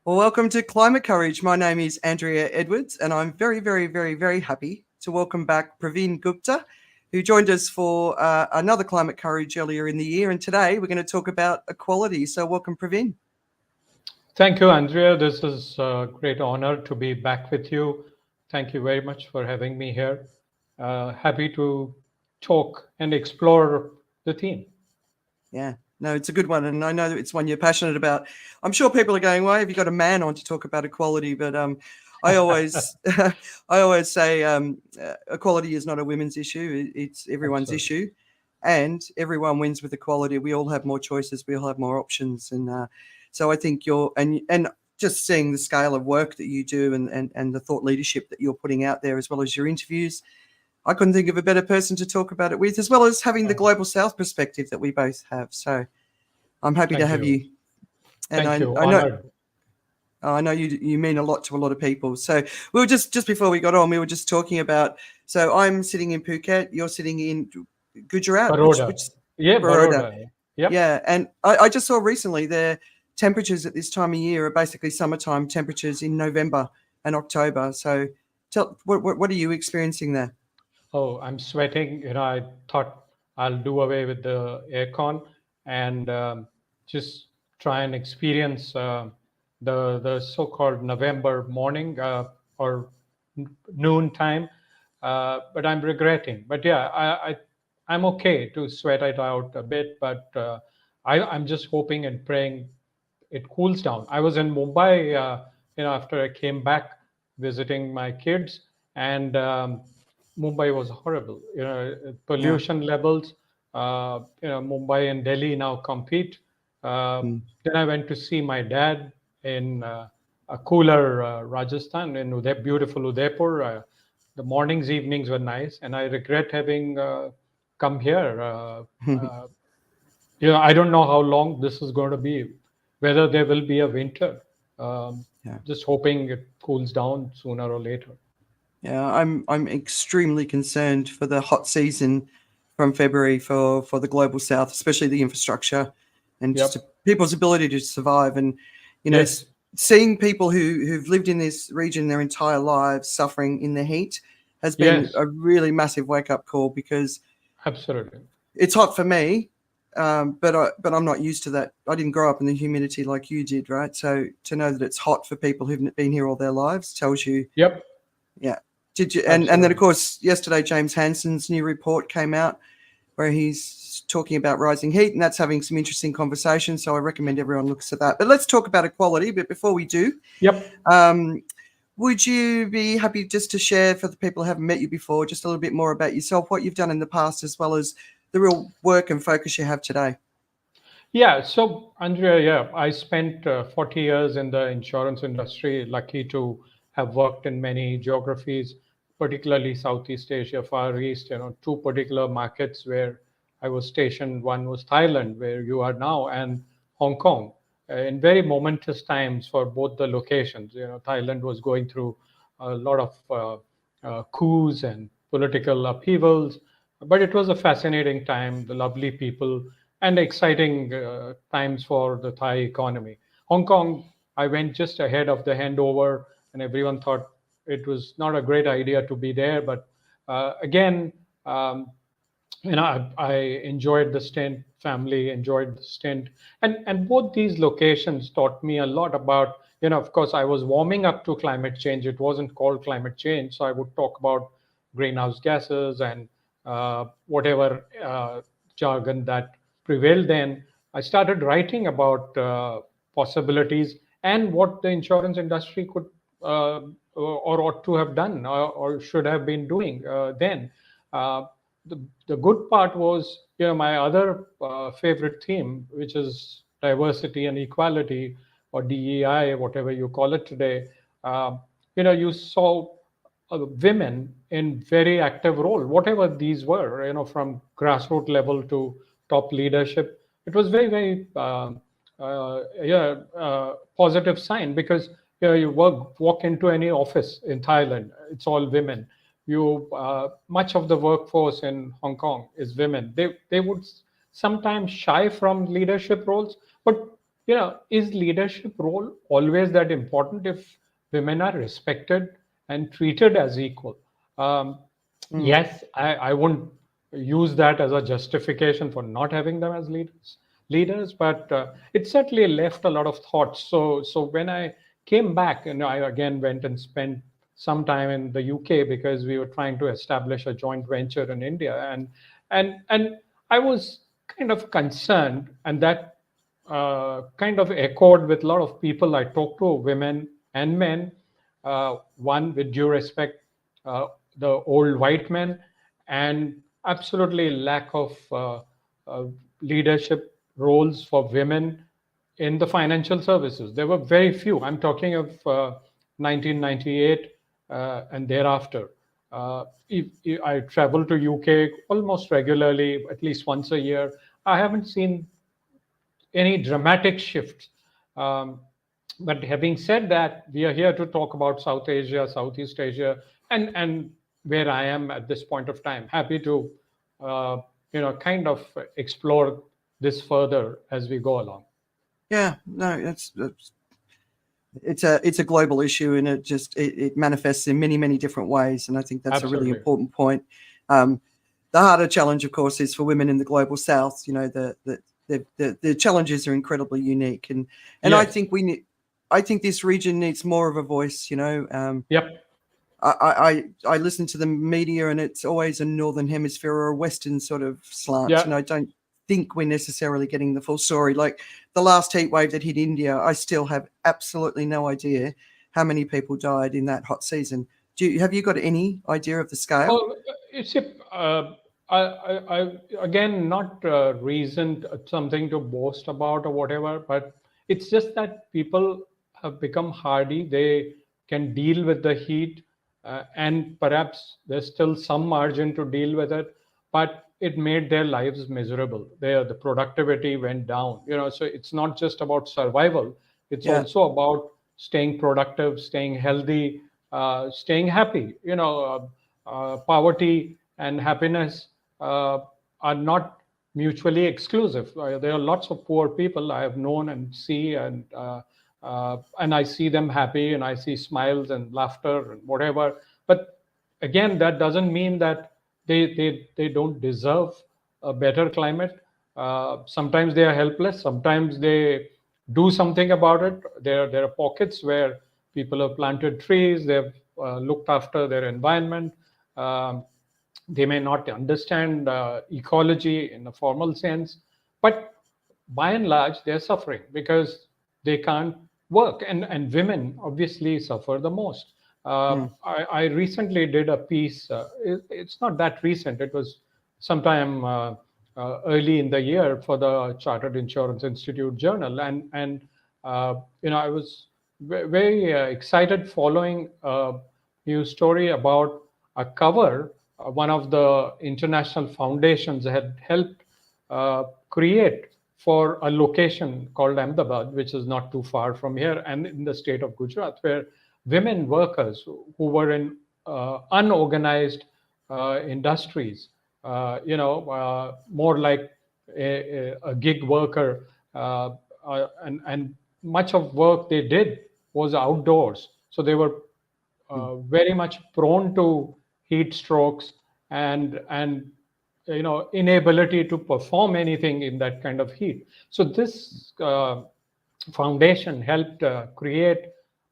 Well, welcome to Climate Courage. My name is Andrea Edwards, and I'm very, very, very, very happy to welcome back Praveen Gupta, who joined us for another Climate Courage earlier in the year. And today we're going to talk about equality. So, welcome, Praveen. Thank you, Andrea. This is a great honor to be back with you. Thank you very much for having me here. Happy to talk and explore the theme. Yeah, no, it's a good one, and I know that it's one you're passionate about. I'm sure people are going, "Why have you got a man on to talk about equality?" But I always, I always say, equality is not a women's issue; it's everyone's Absolutely. issue, and everyone wins with equality. We all have more choices, we all have more options, and so I think you're and just seeing the scale of work that you do and the thought leadership that you're putting out there, as well as your interviews. I couldn't think of a better person to talk about it with, as well as having the global South perspective that we both have. So I'm happy to Thank have you. you. And Thank you. I know Honored. I know you mean a lot to a lot of people. So we were just before we got on, we were just talking about. So I'm sitting in Phuket. You're sitting in Gujarat, Baroda. which Yeah, Baroda. Baroda. Yep. Yeah, and I just saw recently the temperatures at this time of year are basically summertime temperatures in November and October. So tell what are you experiencing there? Oh, I'm sweating. I thought I'll do away with the aircon and just try and experience the so-called November morning or noon time. But I'm regretting. But yeah, I'm okay to sweat it out a bit. But I'm just hoping and praying it cools down. I was in Mumbai, after I came back visiting my kids, and Mumbai was horrible. Yeah. Pollution levels. Mumbai and Delhi now compete. Mm. Then I went to see my dad in a cooler Rajasthan in beautiful Udaipur. The mornings, evenings were nice, and I regret having come here. I don't know how long this is going to be, whether there will be a winter. Um, Yeah. just hoping it cools down sooner or later. Yeah, I'm extremely concerned for the hot season from February for the global south, especially the infrastructure and just Yep. people's ability to survive. And you know, Yes. seeing people who've lived in this region their entire lives suffering in the heat has been Yes. a really massive wake up call because Absolutely. it's hot for me, but I'm not used to that. I didn't grow up in the humidity like you did, right? So to know that it's hot for people who've been here all their lives tells you, Yep. yeah. Did you? And then of Absolutely. course yesterday James Hansen's new report came out where he's talking about rising heat, and that's having some interesting conversations. So I recommend everyone looks at that. But let's talk about equality. But before we do, Yep. um, would you be happy just to share for the people who haven't met you before, just a little bit more about yourself, what you've done in the past, as well as the real work and focus you have today? Yeah. So, Andrea, yeah, I spent 40 years in the insurance industry, lucky to have worked in many geographies, particularly Southeast Asia, Far East, two particular markets where I was stationed. One was Thailand, where you are now, and Hong Kong, in very momentous times for both the locations. Thailand was going through a lot of coups and political upheavals, but it was a fascinating time, the lovely people, and exciting times for the Thai economy. Hong Kong, I went just ahead of the handover, and everyone thought it was not a great idea to be there. But again, um, I enjoyed the stint. Family enjoyed the stint, and both these locations taught me a lot about. Of course, I was warming up to climate change. It wasn't called climate change, so I would talk about greenhouse gases and whatever jargon that prevailed then. I started writing about possibilities and what the insurance industry could or ought to have done or should have been doing then. Uh, the good part was, my other favorite theme, which is diversity and equality, or DEI, whatever you call it today. Um, you saw women in very active role, whatever these were, from grassroots level to top leadership. It was very, very, positive sign because you walk into any office in Thailand, it's all women. Much of the workforce in Hong Kong is women. They would sometimes shy from leadership roles, but Is leadership role always that important if women are respected and treated as equal? Um, Mm. yes, I won't use that as a justification for not having them as leaders, but it certainly left a lot of thoughts. So when I came back, I again went and spent some time in the UK because we were trying to establish a joint venture in India, and I was kind of concerned, and that kind of echoed with a lot of people I talked to, women and men. One, with due respect, uh, the old white men, and absolutely lack of uh, leadership roles for women in the financial services. There were very few. I'm talking of 1998 and thereafter. If I travel to UK almost regularly, at least once a year. I haven't seen any dramatic shifts. Um, but having said that, we are here to talk about South Asia, Southeast Asia, and where I am at this point of time. Happy to, kind of explore this further as we go along. Yeah, no, it's a global issue, and it manifests in many different ways, and I think that's a really Absolutely. important point. Um, the harder challenge, of course, is for women in the global south. The challenges are incredibly unique, and I Yes. think I think this region needs more of a voice. Yep. I listen to the media, and it's always a northern hemisphere or a western sort of slant, and Yeah. I don't think we're necessarily getting the full story. Like the last heat wave that hit India, I still have absolutely no idea how many people died in that hot season. Have you got any idea of the scale? Oh, it's a, again, not reason, something to boast about or whatever, but it's just that people have become hardy. They can deal with the heat, and perhaps there's still some margin to deal with it, but it made their lives miserable. The productivity went down. So it's not just about survival. It's Yeah, also about staying productive, staying healthy, staying happy. Poverty and happiness are not mutually exclusive. There are lots of poor people I have known and see, and I see them happy, and I see smiles and laughter and whatever. But again, that doesn't mean that they don't deserve a better climate. Sometimes they are helpless. Sometimes they do something about it. There are pockets where people have planted trees. They've looked after their environment. Um, they may not understand ecology in a formal sense, but by and large, they're suffering because they can't work. And women obviously suffer the most. mm, I recently did a piece, it's not that recent, it was sometime early in the year for the Chartered Insurance Institute Journal. I was very excited following a news story about a cover one of the international foundations had helped create for a location called Ahmedabad, which is not too far from here, and in the state of Gujarat, where women workers who were in unorganized industries, more like a gig worker, and much of work they did was outdoors. So they were mm, very much prone to heat strokes and inability to perform anything in that kind of heat. So this foundation helped create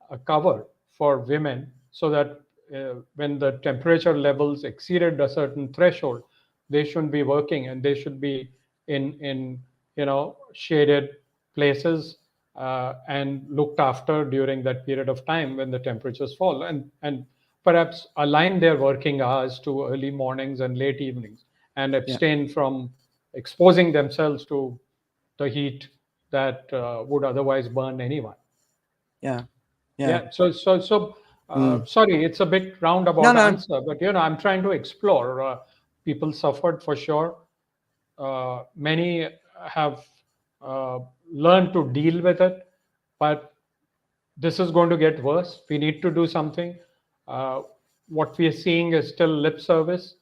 a cover for women so that when the temperature levels exceeded a certain threshold, they shouldn't be working, and they should be in shaded places and looked after during that period of time when the temperatures fall, and perhaps align their working hours to early mornings and late evenings, and yeah, abstain from exposing themselves to the heat that would otherwise burn anyone. yeah, yeah. Yeah. So, Mm. sorry, it's a bit No, roundabout no. answer, but I'm trying to explore. People suffered for sure. Many have uh, learned to deal with it, but this is going to get worse. We need to do something. Uh, what we are seeing is still lip service.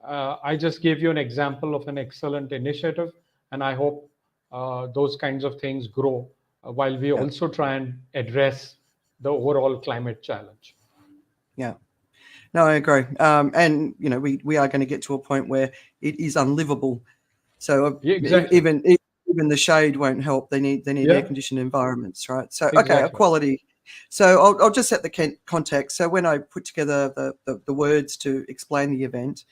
I just gave you an example of an excellent initiative, and I hope those kinds of things grow. while we also try and address the overall climate challenge. Yeah. No, I agree. And, we are going to get to a point where it is unlivable. So Exactly. even the shade won't help. They need air conditioned environments, right? So okay, equality. So I'll just set the context. So when I put together the words to explain the event,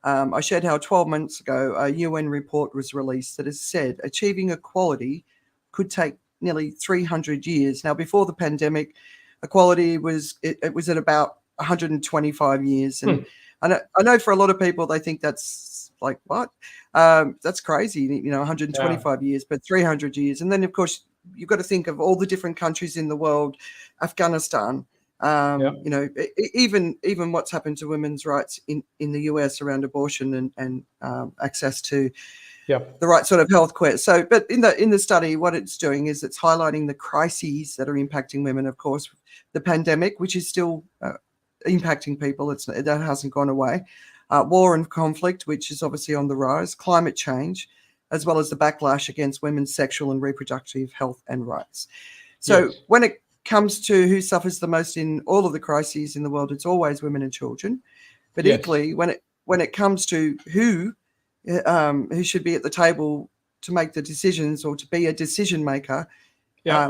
I shared how 12 months ago a UN report was released that has said achieving equality could take nearly 300 years. Now, before the pandemic, equality was at about 125 years, and I know for a lot of people they think that's like, what? That's crazy, 125 years, but 300 years. And then, of course, you've got to think of all the different countries in the world, Afghanistan, even what's happened to women's rights in the US around abortion and access to the right sort of health care. So, but in the study, what it's doing is it's highlighting the crises that are impacting women. Of course, the pandemic, which is still impacting people, that hasn't gone away. War and conflict, which is obviously on the rise. Climate change, as well as the backlash against women's sexual and reproductive health and rights. So when it comes to who suffers the most in all of the crises in the world, it's always women and children. But equally, when it comes to who should be at the table to make the decisions or to be a decision maker,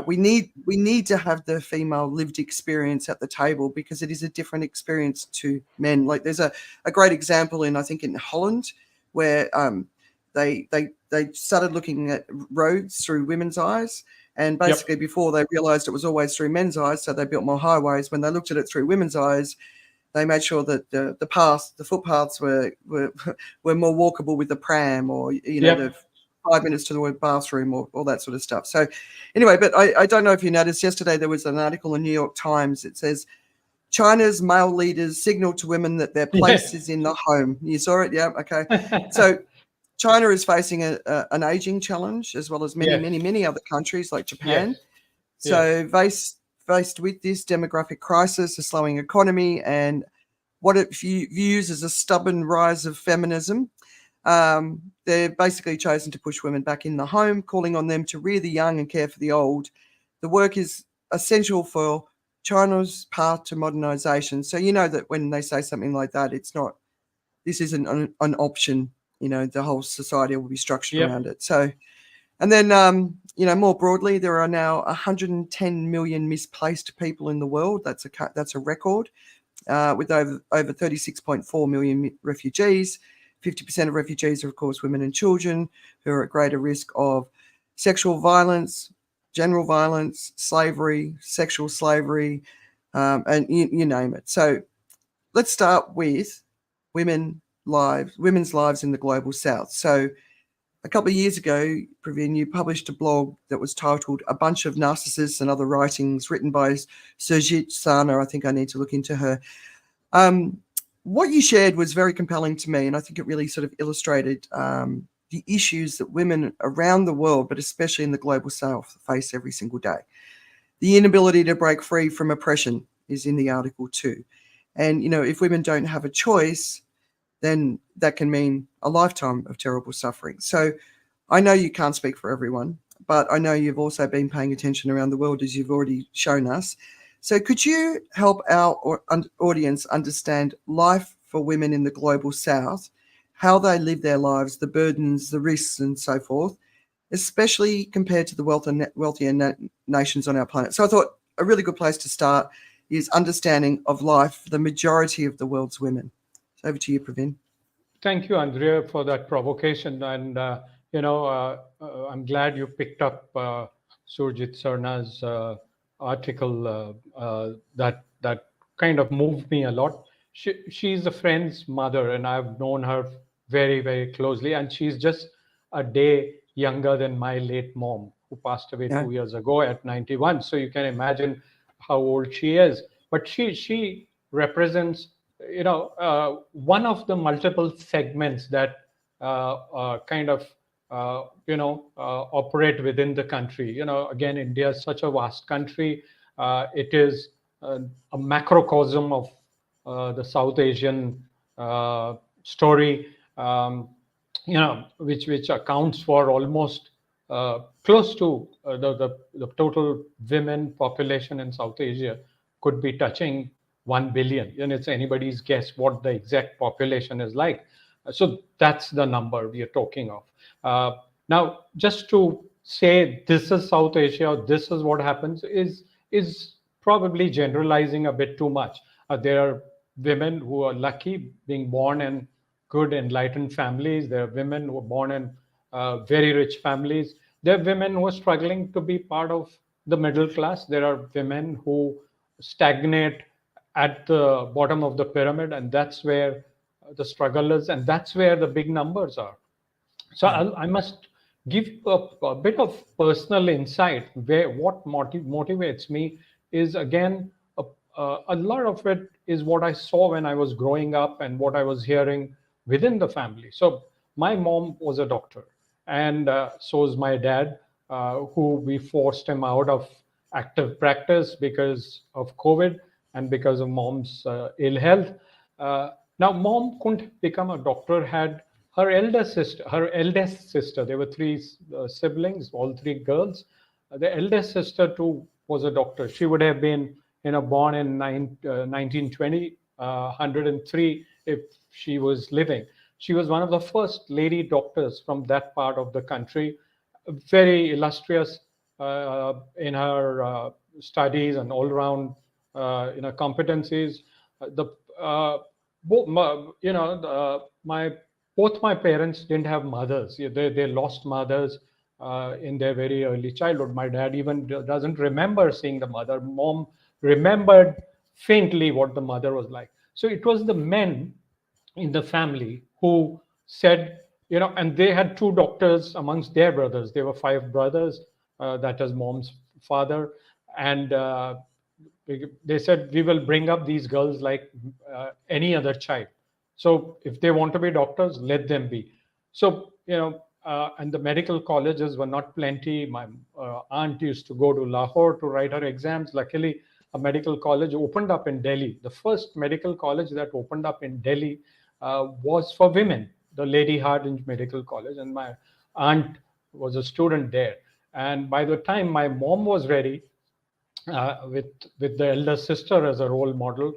we need to have the female lived experience at the table, because it is a different experience to men. Like there's a great example I think in Holland, where they started looking at roads through women's eyes. And basically before they realized it was always through men's eyes, so they built more highways. When they looked at it through women's eyes, they made sure that the footpaths were more walkable with the pram, or the 5 minutes to the bathroom, or all that sort of stuff. So anyway, but I don't know if you noticed, yesterday there was an article in New York Times. It says China's male leaders signal to women that their place is in the home. You saw it? Yeah. Okay. So China is facing an aging challenge, as well as many other countries like Japan. So faced with this demographic crisis, a slowing economy, and what it views as a stubborn rise of feminism, they've basically chosen to push women back in the home, calling on them to rear the young and care for the old. The work is essential for China's path to modernization. So that when they say something like that, this isn't an option. The whole society will be structured around it. So, and then, more broadly, there are now 110 million misplaced people in the world. That's a record, with over 36.4 million refugees. 50% of refugees are, of course, women and children, who are at greater risk of sexual violence, general violence, slavery, sexual slavery, and you name it. So let's start with women's lives in the global south. So a couple of years ago, Praveen, you published a blog that was titled "A Bunch of Narcissists and Other Writings," written by Surjit Sana. I think I need to look into her. What you shared was very compelling to me, and I think it really sort of illustrated the issues that women around the world, but especially in the global south, face every single day. The inability to break free from oppression is in the article too. And, if women don't have a choice, then that can mean a lifetime of terrible suffering. So I know you can't speak for everyone, but I know you've also been paying attention around the world, as you've already shown us. So could you help our audience understand life for women in the global south, how they live their lives, the burdens, the risks, and so forth, especially compared to the wealthier nations on our planet? So I thought a really good place to start is understanding of life for the majority of the world's women. So over to you, Praveen. Thank you, Andrea, for that provocation. And, I'm glad you picked up Surjit Sarna's article that kind of moved me a lot. She's a friend's mother, and I've known her very, very closely. And she's just a day younger than my late mom, who passed away 2 years ago at 91. So you can imagine how old she is. But she represents, one of the multiple segments that operate within the country. Again, India is such a vast country. It is a macrocosm of the South Asian story, which accounts for almost close to the total women population in South Asia could be touching 1 billion. And it's anybody's guess what the exact population is like. So that's the number we are talking of. Now, just to say this is South Asia, or this is what happens, is probably generalizing a bit too much. There are women who are lucky being born in good, enlightened families. There are women who are born in very rich families. There are women who are struggling to be part of the middle class. There are women who stagnate at the bottom of the pyramid, and that's where the struggle is, and that's where the big numbers are. So I must give a bit of personal insight where what motivates me is again a lot of it is what I saw when I was growing up and what I was hearing within the family. So my mom was a doctor, and so is my dad, who we forced him out of active practice because of COVID and because of mom's ill health. Now, mom couldn't become a doctor. Had her eldest sister. There were three siblings, all three girls. The eldest sister too was a doctor. She would have been, born in 1920, 103 if she was living. She was one of the first lady doctors from that part of the country, very illustrious in her studies and all around competencies. The my both my parents didn't have mothers. They lost mothers in their very early childhood. My dad even doesn't remember seeing the mother. Mom remembered faintly what the mother was like. So it was the men in the family who said, and they had two doctors amongst their brothers. There were five brothers, that is mom's father. And they said, we will bring up these girls like any other child. So if they want to be doctors, let them be. So, and the medical colleges were not plenty. My aunt used to go to Lahore to write her exams. Luckily, a medical college opened up in Delhi. The first medical college that opened up in Delhi was for women, the Lady Hardinge Medical College. And my aunt was a student there. And by the time my mom was ready, with the elder sister as a role model,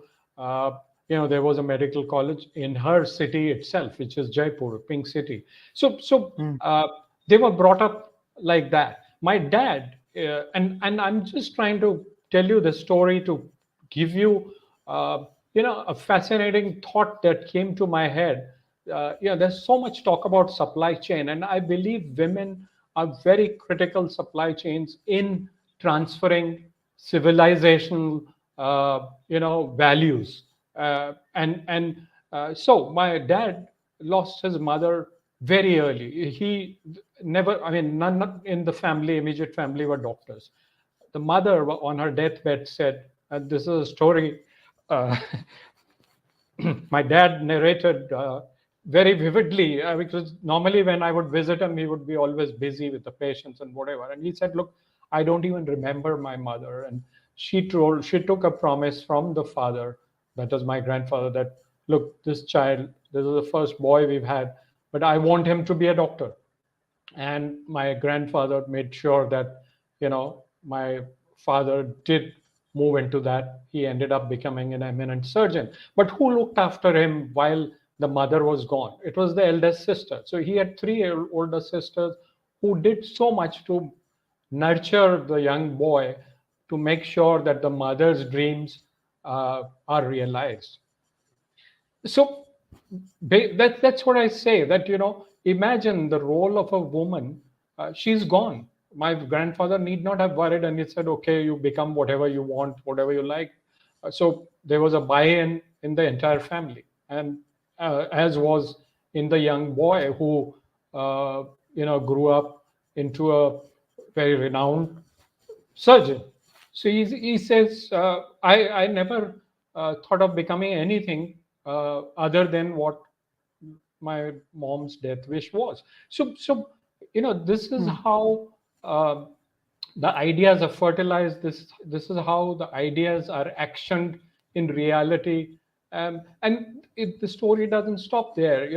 there was a medical college in her city itself, which is Jaipur, Pink City. So they were brought up like that. My dad, and I'm just trying to tell you the story to give you, a fascinating thought that came to my head. There's so much talk about supply chain, and I believe women are very critical supply chains in transferring civilizational, values. So my dad lost his mother very early. He never, none in the family, immediate family, were doctors. The mother on her deathbed said, and this is a story my dad narrated very vividly, because normally when I would visit him, he would be always busy with the patients and whatever. And he said, look, I don't even remember my mother. And she took a promise from the father, that was my grandfather, that, look, this is the first boy we've had, but I want him to be a doctor. And my grandfather made sure that, my father did move into that. He ended up becoming an eminent surgeon. But who looked after him while the mother was gone? It was the eldest sister. So he had three older sisters who did so much to nurture the young boy, to make sure that the mother's dreams are realized. So that's what I say, that, imagine the role of a woman. She's gone. My grandfather need not have worried, and he said, okay, you become whatever you want, whatever you like. So there was a buy-in in the entire family, and as was in the young boy who grew up into a very renowned surgeon. So he says, I never thought of becoming anything other than what my mom's death wish was. So this is how the ideas are fertilized. This is how the ideas are actioned in reality. And the story doesn't stop there.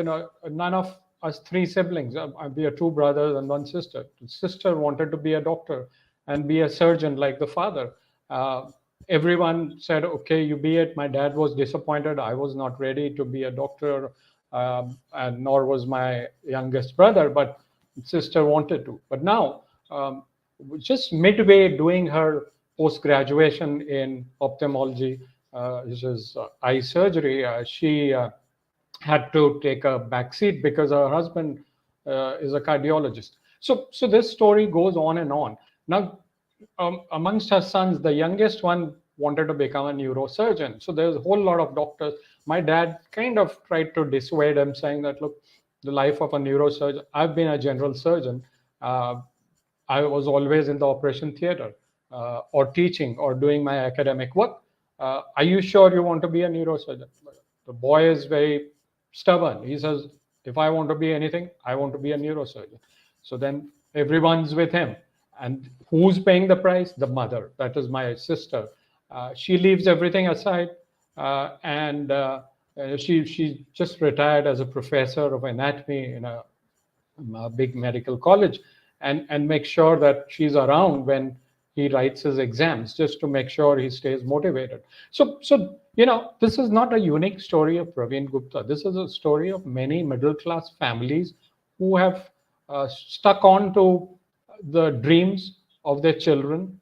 None of us three siblings. We are two brothers and one sister. The sister wanted to be a doctor and be a surgeon like the father. Uh, Everyone said, okay, you be it. My dad was disappointed. I was not ready to be a doctor, and nor was my youngest brother, but sister wanted to. But now, just midway doing her post graduation in ophthalmology, which is eye surgery, she had to take a back seat because her husband is a cardiologist. So this story goes on and on. Now, amongst her sons, the youngest one wanted to become a neurosurgeon. So there's a whole lot of doctors. My dad kind of tried to dissuade him, saying that, look, the life of a neurosurgeon, I've been a general surgeon. Uh, I was always in the operation theater, or teaching or doing my academic work. Are you sure you want to be a neurosurgeon? The boy is very stubborn. He says, if I want to be anything, I want to be a neurosurgeon. So then everyone's with him. And who's paying the price? The mother. That is my sister. She leaves everything aside, and she just retired as a professor of anatomy in a big medical college, and make sure that she's around when he writes his exams, just to make sure he stays motivated. So this is not a unique story of Praveen Gupta. This is a story of many middle class families who have stuck on to the dreams of their children,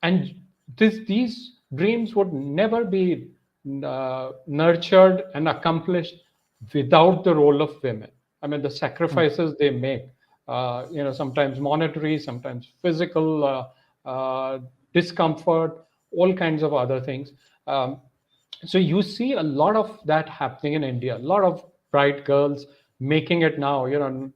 and these dreams would never be nurtured and accomplished without the role of women. I mean, the sacrifices they make, sometimes monetary, sometimes physical discomfort, all kinds of other things. So you see a lot of that happening in India. A lot of bright girls making it now.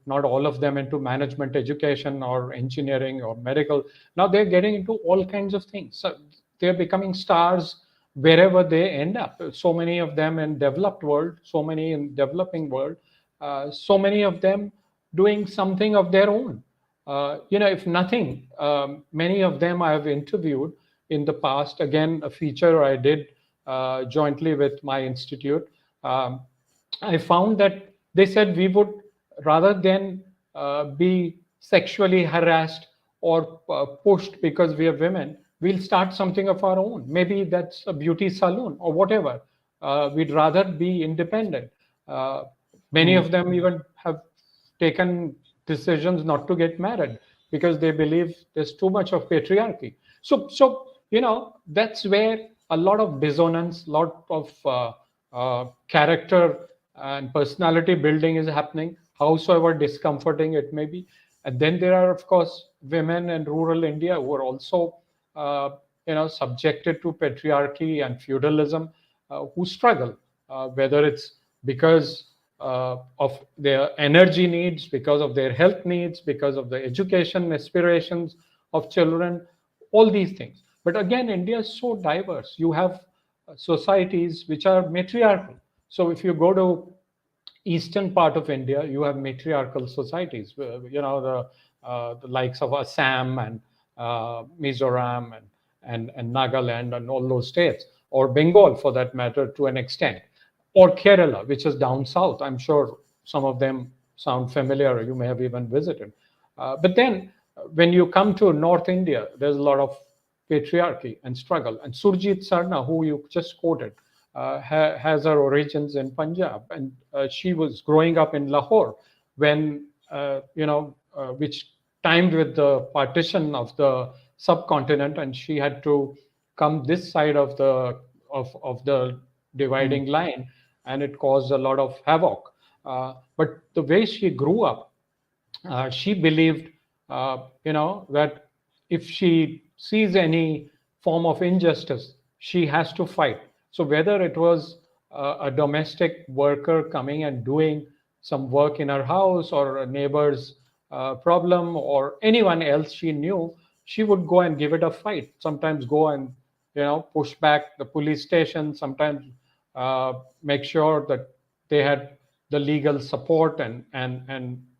Not all of them into management education or engineering or medical. Now they're getting into all kinds of things. So they're becoming stars wherever they end up. So many of them in developed world, so many in developing world, so many of them doing something of their own. If nothing, many of them I have interviewed in the past. Again, a feature I did jointly with my institute. I found that they said we would, rather than be sexually harassed or pushed because we are women, we'll start something of our own. Maybe that's a beauty salon or whatever. We'd rather be independent. Many of them even have taken decisions not to get married because they believe there's too much of patriarchy. So that's where a lot of dissonance, lot of character and personality building is happening, howsoever discomforting it may be. And then there are, of course, women in rural India who are also subjected to patriarchy and feudalism, who struggle, whether it's because of their energy needs, because of their health needs, because of the education aspirations of children, all these things. But again, India is so diverse. You have societies which are matriarchal. So if you go to eastern part of India, you have matriarchal societies. The likes of Assam and Mizoram and Nagaland and all those states, or Bengal for that matter to an extent, or Kerala, which is down south. I'm sure some of them sound familiar. You may have even visited. But then when you come to North India, there's a lot of patriarchy and struggle. And Surjit Sarna, who you just quoted, has her origins in Punjab, and she was growing up in Lahore when which timed with the partition of the subcontinent, and she had to come this side of the dividing line, and it caused a lot of havoc. But the way she grew up, she believed, that if she sees any form of injustice, she has to fight. So whether it was a domestic worker coming and doing some work in her house, or a neighbor's problem, or anyone else she knew, she would go and give it a fight. Sometimes go and push back the police station. Sometimes make sure that they had the legal support and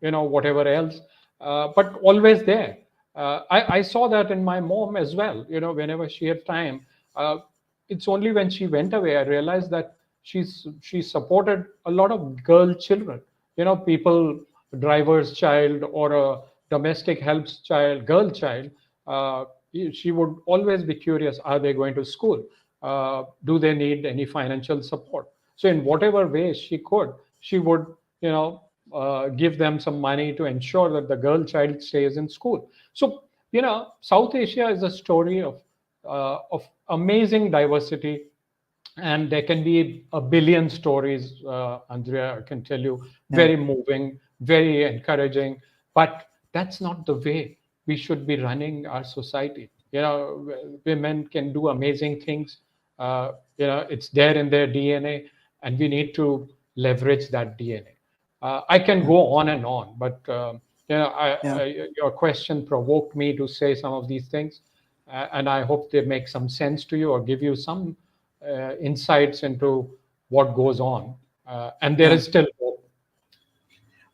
whatever else. But always there. I saw that in my mom as well. Whenever she had time. It's only when she went away I realized that she supported a lot of girl children. people, driver's child or a domestic helps child, girl child, uh, she would always be curious: are they going to school? Do they need any financial support? So in whatever way she could, she would, give them some money to ensure that the girl child stays in school. So South Asia is a story of amazing diversity, and there can be a billion stories, Andrea, I can tell you, Yeah. very moving, very encouraging. But that's not the way we should be running our society. Women can do amazing things. It's there in their DNA, and we need to leverage that DNA. I can Yeah. go on and on, but Yeah. your question provoked me to say some of these things, and I hope they make some sense to you or give you some insights into what goes on. And there Yeah. is still hope.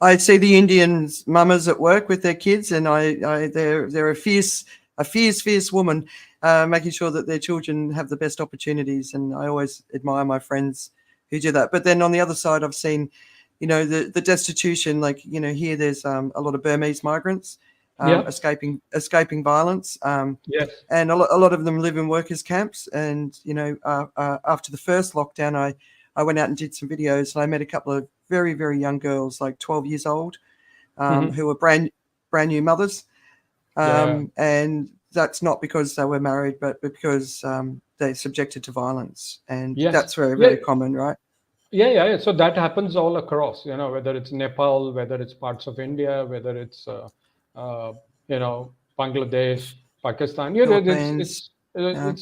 I see the Indian mamas at work with their kids, and they're a fierce woman, making sure that their children have the best opportunities. And I always admire my friends who do that. But then on the other side, I've seen, the destitution. Like here, there's a lot of Burmese migrants Yeah. escaping violence, Yes. and a lot of them live in workers' camps. And after the first lockdown, I went out and did some videos, and I met a couple of very, very young girls, like 12 years old, Hmm. who were brand new mothers. Yeah. And that's not because they were married, but because they're subjected to violence. And Yes. that's very, Yeah. very common, right? Yeah. So that happens all across. Whether it's Nepal, whether it's parts of India, whether it's uh, Bangladesh, Pakistan. Philippines. Yeah.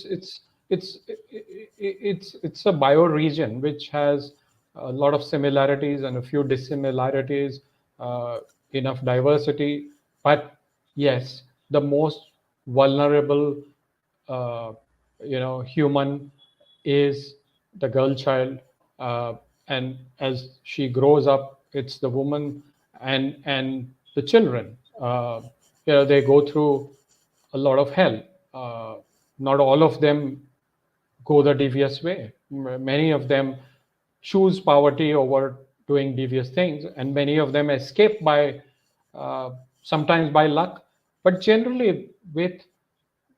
It's a bioregion which has a lot of similarities and a few dissimilarities, uh, enough diversity. But yes, the most vulnerable, uh, human is the girl child, uh, and as she grows up, it's the woman and the children. They go through a lot of hell. Uh, Not all of them go the devious way. Many of them choose poverty over doing devious things, and many of them escape by uh, sometimes by luck, but generally with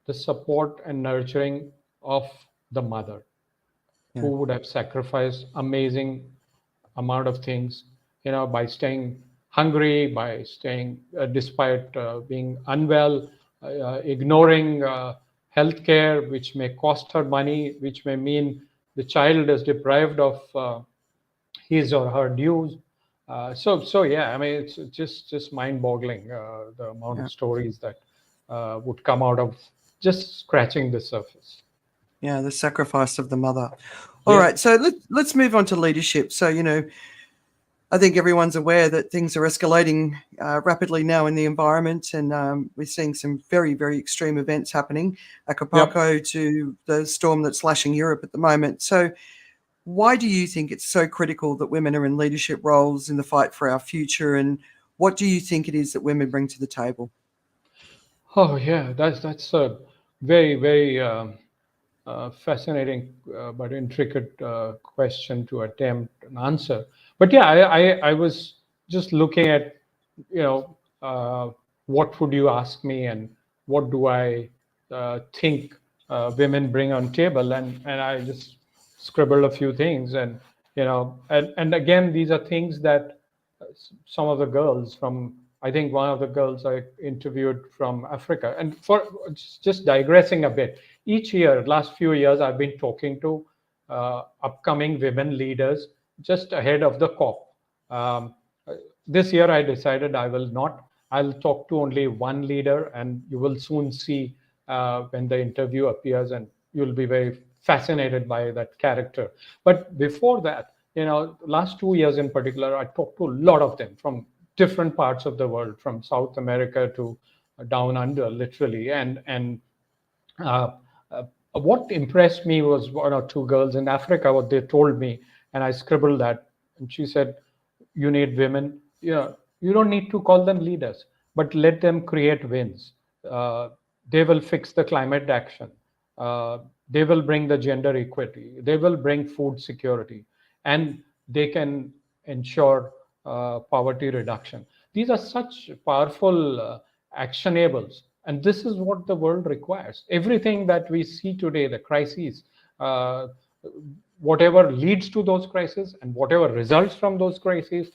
the support and nurturing of the mother, who Yeah. would have sacrificed amazing amount of things, by staying hungry, by staying despite being unwell, ignoring healthcare, which may cost her money, which may mean the child is deprived of his or her dues. So yeah, I mean, it's just mind-boggling, the amount Yeah. of stories that would come out of just scratching the surface. Yeah. The sacrifice of the mother. All Yeah. right. So let's move on to leadership. So, I think everyone's aware that things are escalating rapidly now in the environment, and we're seeing some very, very extreme events happening, Yep. Acapulco to the storm that's lashing Europe at the moment. So, why do you think it's so critical that women are in leadership roles in the fight for our future, and what do you think it is that women bring to the table? Oh yeah, that's a very very fascinating but intricate question to attempt an answer. But yeah, I was just looking at, you know what would you ask me, and what do I think women bring on table, and I just scribbled a few things, and again, these are things that some of the girls from, I think one of the girls I interviewed from Africa. And for just digressing a bit, each year, last few years, I've been talking to upcoming women leaders just ahead of the COP. Um, this year, I decided I will not. I'll talk to only one leader, and you will soon see when the interview appears, and you'll be very fascinated by that character. But before that, last 2 years in particular, I talked to a lot of them from different parts of the world, from South America to down under, literally. And uh, uh, what impressed me was one or two girls in Africa, what they told me, and I scribbled that. And she said, "You need women. You don't need to call them leaders, but let them create wins. Uh, they will fix the climate action. Uh, they will bring the gender equity. They will bring food security, and they can ensure poverty reduction. These are such powerful actionables, and this is what the world requires. Everything that we see today, the crises, uh, whatever leads to those crises and whatever results from those crises,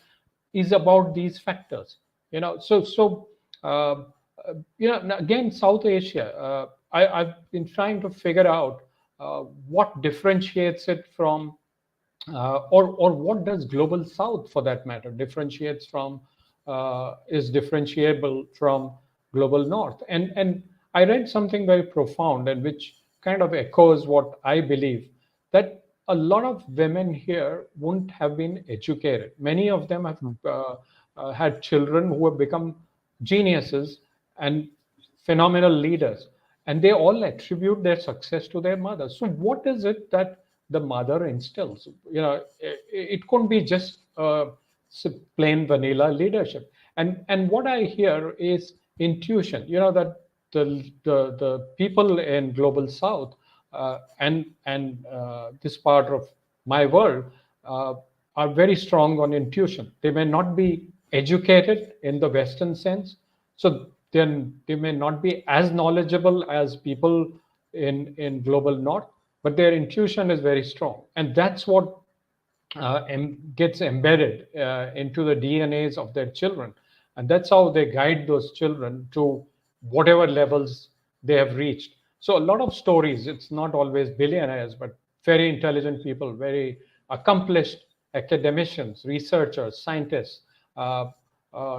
is about these factors. Uh, again, South Asia. I've been trying to figure out what differentiates it from, or what does global South, for that matter, differentiates from, is differentiable from global North. And I read something very profound, and which kind of echoes what I believe, that a lot of women here wouldn't have been educated. Many of them have had children who have become geniuses and phenomenal leaders, and they all attribute their success to their mother. So what is it that the mother instills? It couldn't be just plain vanilla leadership. And what I hear is intuition. That the people in global South, and this part of my world, uh, are very strong on intuition. They may not be educated in the Western sense, so then they may not be as knowledgeable as people in global North, but their intuition is very strong, and that's what gets embedded into the DNAs of their children, and that's how they guide those children to whatever levels they have reached. So a lot of stories, it's not always billionaires, but very intelligent people, very accomplished academicians, researchers, scientists, uh,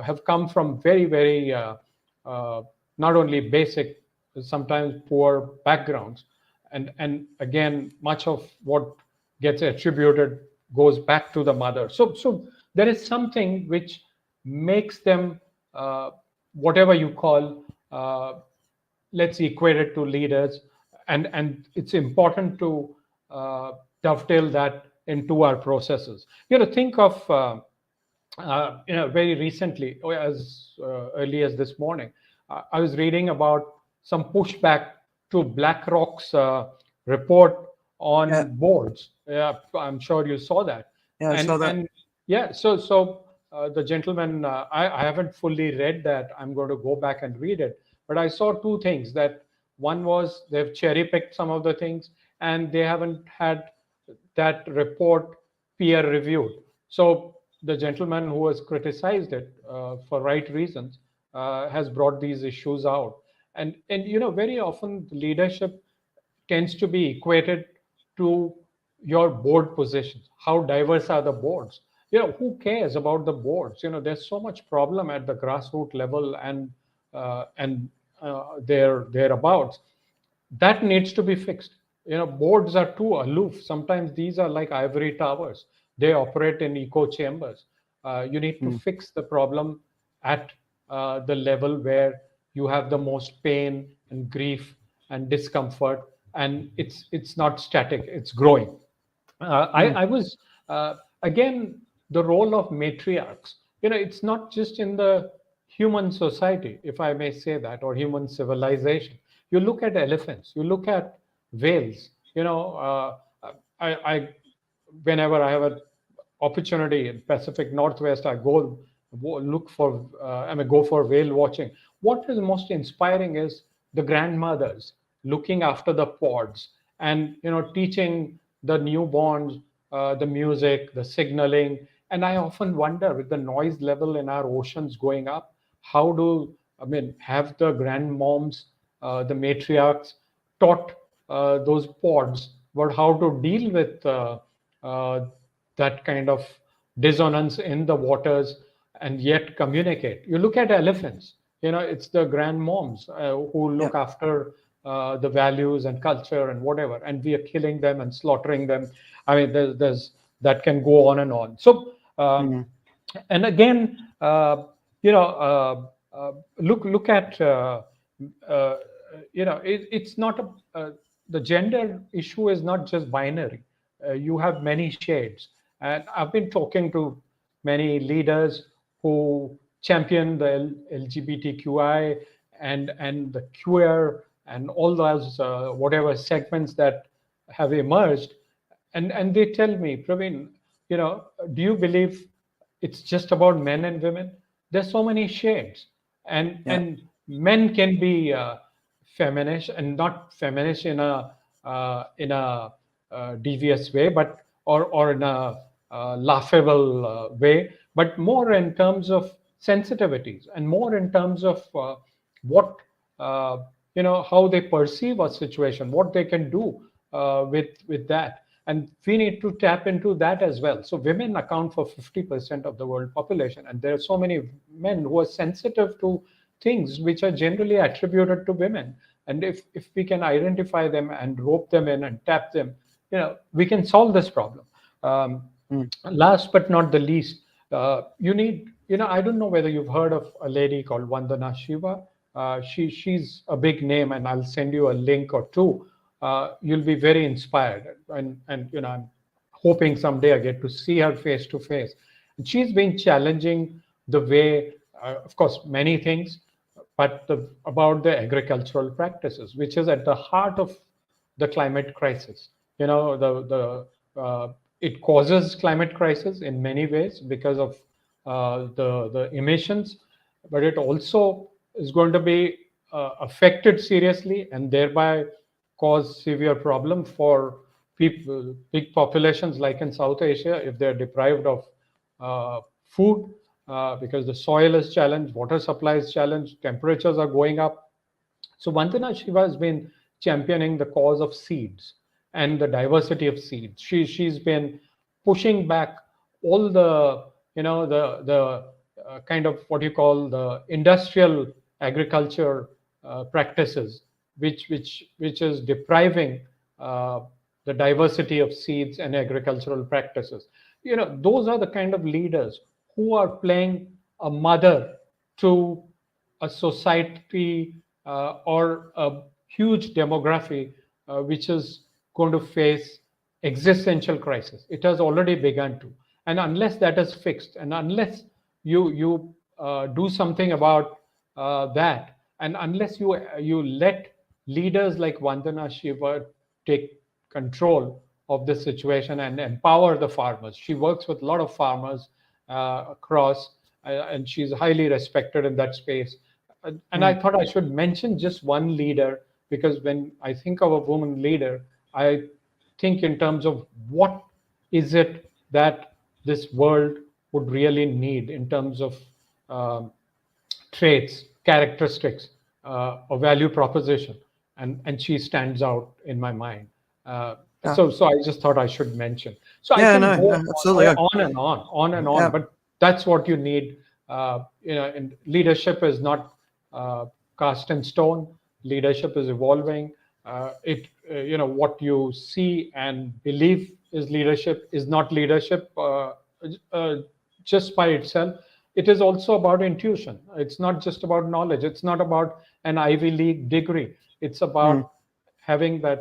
have come from very, very uh, not only basic, sometimes poor backgrounds. And again, much of what gets attributed goes back to the mother. So there is something which makes them, whatever you call, let's equate it to leaders, and it's important to dovetail that into our processes. Think of, very recently, or as early as this morning, I was reading about some pushback to BlackRock's report Yeah, on boards. Yeah, I'm sure you saw that. yeah, I And saw that. and yeah, so the gentleman, I haven't fully read that. I'm going to go back and read it. But I saw two things. That one was they've cherry picked some of the things, and they haven't had that report peer reviewed. So the gentleman who has criticized it, for right reasons, has brought these issues out. And very often leadership tends to be equated to your board positions. How diverse are the boards? Who cares about the boards? There's so much problem at the grassroots level, and thereabouts, that needs to be fixed. Boards are too aloof. Sometimes these are like ivory towers. They operate in echo chambers. You need to Mm. fix the problem at the level where you have the most pain and grief and discomfort, and it's not static, it's growing. Mm. I was, again, the role of matriarchs. It's not just in the human society, if I may say that, or human civilization. You look at elephants, you look at whales. I whenever I have an opportunity in Pacific Northwest, I look for, go for whale watching. What is most inspiring is the grandmothers looking after the pods, and teaching the newborns the music, the signaling. And I often wonder, with the noise level in our oceans going up, how do, have the grandmoms, the matriarchs, taught those pods about how to deal with uh, that kind of dissonance in the waters, and yet communicate. You look at elephants, it's the grandmoms who Yeah. look after the values and culture and whatever, and we are killing them and slaughtering them. There's that can go on and on. So, Mm. and again, look at, it's not the gender issue is not just binary. You have many shades, and I've been talking to many leaders who champion the LGBTQI and the queer and all those whatever segments that have emerged, and they tell me, Praveen, do you believe it's just about men and women. There's so many shades, and Yeah. men can be feminist, and not feminist in a devious way, but or in a laughable way, but more in terms of sensitivities, and more in terms of what uh, how they perceive a situation, what they can do with that. And we need to tap into that as well. So women account for 50% of the world population, and there are so many men who are sensitive to things which are generally attributed to women. And if we can identify them and rope them in and tap them, we can solve this problem. um, Mm. Last but not the least, you need, I don't know whether you've heard of a lady called Vandana Shiva. She's a big name, and I'll send you a link or two. You'll be very inspired, and I'm hoping someday I get to see her face to face. And she's been challenging the way, of course, many things, but about the agricultural practices, which is at the heart of the climate crisis. It causes climate crisis in many ways because of the emissions, but it also is going to be affected seriously, and thereby cause severe problem for people, big populations like in South Asia, if they're deprived of food, because the soil is challenged, water supply is challenged, temperatures are going up. So Vandana Shiva has been championing the cause of seeds and the diversity of seeds. She's been pushing back all the kind of what you call the industrial agriculture practices, which is depriving uh, the diversity of seeds and agricultural practices. Those are the kind of leaders who are playing a mother to a society or a huge demography which is going to face existential crisis. It has already begun to, and unless that is fixed, and unless you do something about that, and unless you let leaders like Vandana Shiva take control of this situation and empower the farmers. She works with a lot of farmers across, and she's highly respected in that space. And I Mm. thought I should mention just one leader, because when I think of a woman leader, I think in terms of what is it that this world would really need in terms of um, traits, characteristics, a value proposition, and she stands out in my mind. Uh, Yeah. so I just thought I should mention. So I Yeah. can No. go No. Absolutely. on and on and on, Yeah. but that's what you need. And leadership is not cast in stone. Leadership is evolving. What you see and believe is leadership is not leadership uh, just by itself. It is also about intuition. It's not just about knowledge. It's not about an Ivy League degree. It's Mm. about having that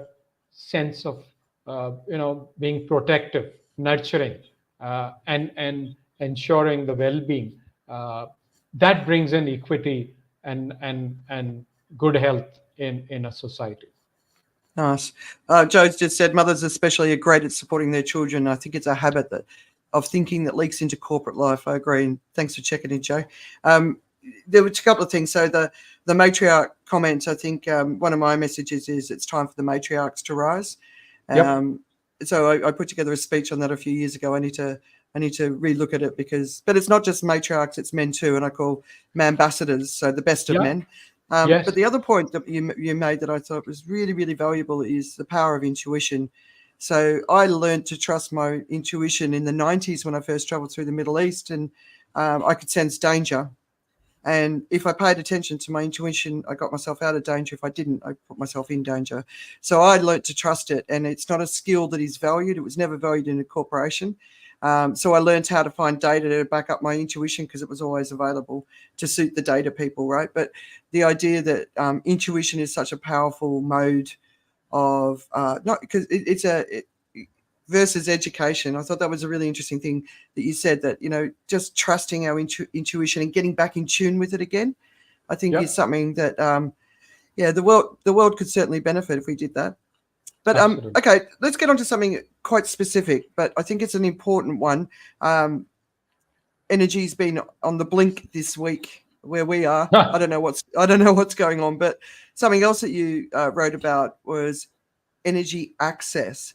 sense of being protective, nurturing, and ensuring the well-being. That brings in equity and good health in a society. Nice. Joe's just said mothers especially are great at supporting their children. I think it's a habit of thinking that leaks into corporate life. I agree. And thanks for checking in, Joe. There were a couple of things. So the matriarch comment, I think one of my messages is it's time for the matriarchs to rise. Yep. So I put together a speech on that a few years ago. I need to relook at it but it's not just matriarchs, it's men too. And I call men ambassadors. So the best of Yeah. men. Yes. But the other point that you made that I thought was really, really valuable is the power of intuition. So I learned to trust my intuition in the 90s when I first traveled through the Middle East, and I could sense danger. And if I paid attention to my intuition, I got myself out of danger. If I didn't, I put myself in danger. So I learned to trust it. And it's not a skill that is valued. It was never valued in a corporation. So I learned how to find data to back up my intuition because it was always available to suit the data people, right? But the idea that intuition is such a powerful mode of not because it's versus education. I thought that was a really interesting thing that you said, that just trusting our intuition and getting back in tune with it again, I think is Yep. something that the world could certainly benefit if we did that. But Absolutely. okay, let's get on to something quite specific, but I think it's an important one. energy's been on the blink this week where we are. I don't know what's going on, but something else that you wrote about was energy access,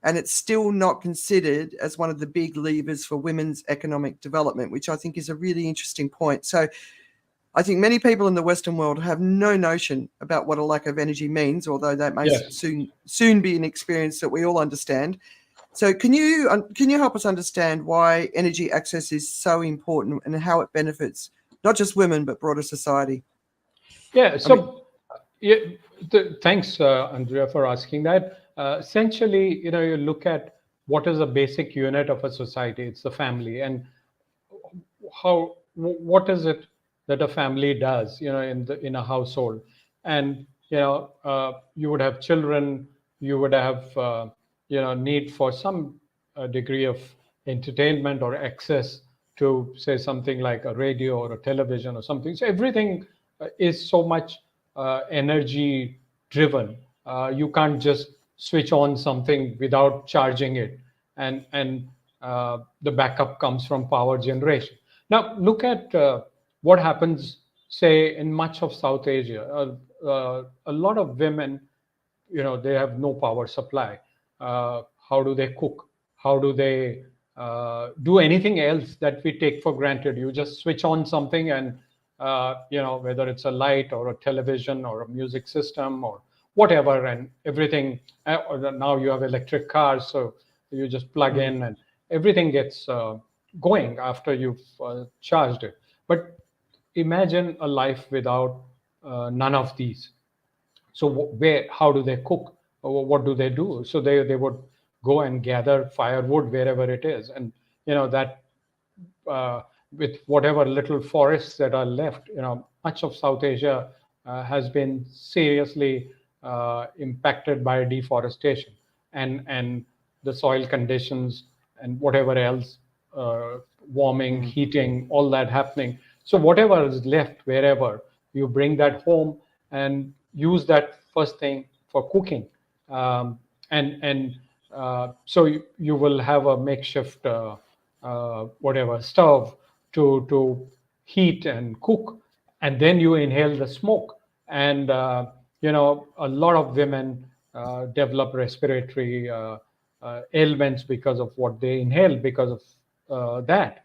and it's still not considered as one of the big levers for women's economic development, which I think is a really interesting point. So I think many people in the Western world have no notion about what a lack of energy means, although that may Yes. soon be an experience that we all understand. So can you help us understand why energy access is so important and how it benefits not just women but broader society? Yeah. I mean, Yeah, thanks, Andrea, for asking that. Essentially, you look at what is a basic unit of a society. It's the family, and what is it that a family does, in a household. And you would have children, you would have need for some degree of entertainment or access to, say, something like a radio or a television or something. So everything is so much energy driven. You can't just switch on something without charging it, and the backup comes from power generation. Now, look at what happens, say, in much of South Asia. A lot of women, they have no power supply. How do they cook? How do they do anything else that we take for granted? You just switch on something, and whether it's a light or a television or a music system or whatever, and everything. Or now you have electric cars, so you just plug in and everything gets going after you've charged it. But imagine a life without none of these. So how do they cook? Or what do they do? So they would go and gather firewood wherever it is, and that uh, with whatever little forests that are left, much of South Asia has been seriously impacted by deforestation, and the soil conditions and whatever else, warming, heating, all that happening. So whatever is left wherever, you bring that home and use that first thing for cooking. And so you will have a makeshift whatever stove to heat and cook, and then you inhale the smoke. And a lot of women develop respiratory ailments because of what they inhale, because of that.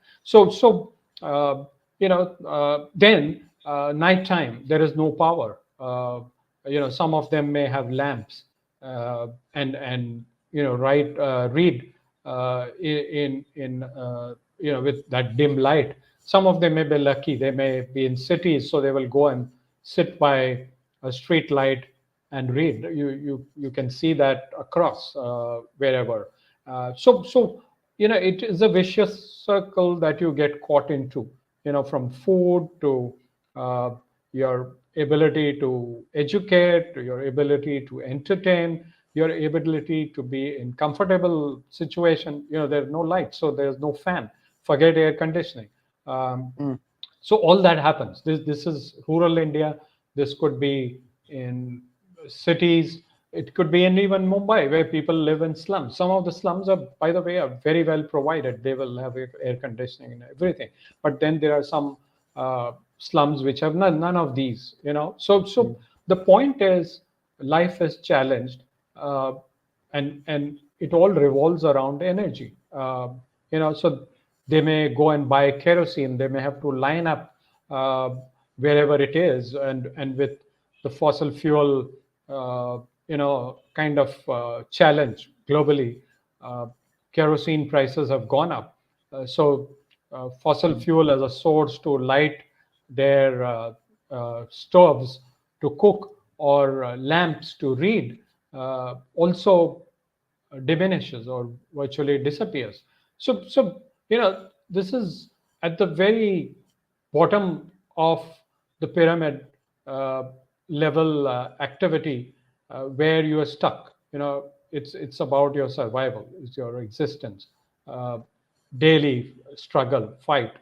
Then nighttime, there is no power. Some of them may have lamps, and read with that dim light. Some of them may be lucky; they may be in cities, so they will go and sit by a street light and read. You can see that across wherever. It is a vicious circle that you get caught into. From food to uh, your ability to educate, to your ability to entertain, your ability to be in comfortable situation. There's no light, so there's no fan. Forget air conditioning. Um, so all that happens. This is rural India. This could be in cities. It could be in even Mumbai, where people live in slums. Some of the slums are, by the way, are very well provided. They will have air conditioning and everything. But then there are some slums which have none of these. So the point is, life is challenged, uh, and it all revolves around energy. So they may go and buy kerosene. They may have to line up uh, wherever it is, and with the fossil fuel, kind of challenge globally, uh, kerosene prices have gone up. So fossil fuel as a source to light their stoves to cook, or lamps to read, also diminishes or virtually disappears. So this is at the very bottom of the pyramid uh, level activity, where you are stuck. It's about your survival, it's your existence, uh, daily struggle, fight.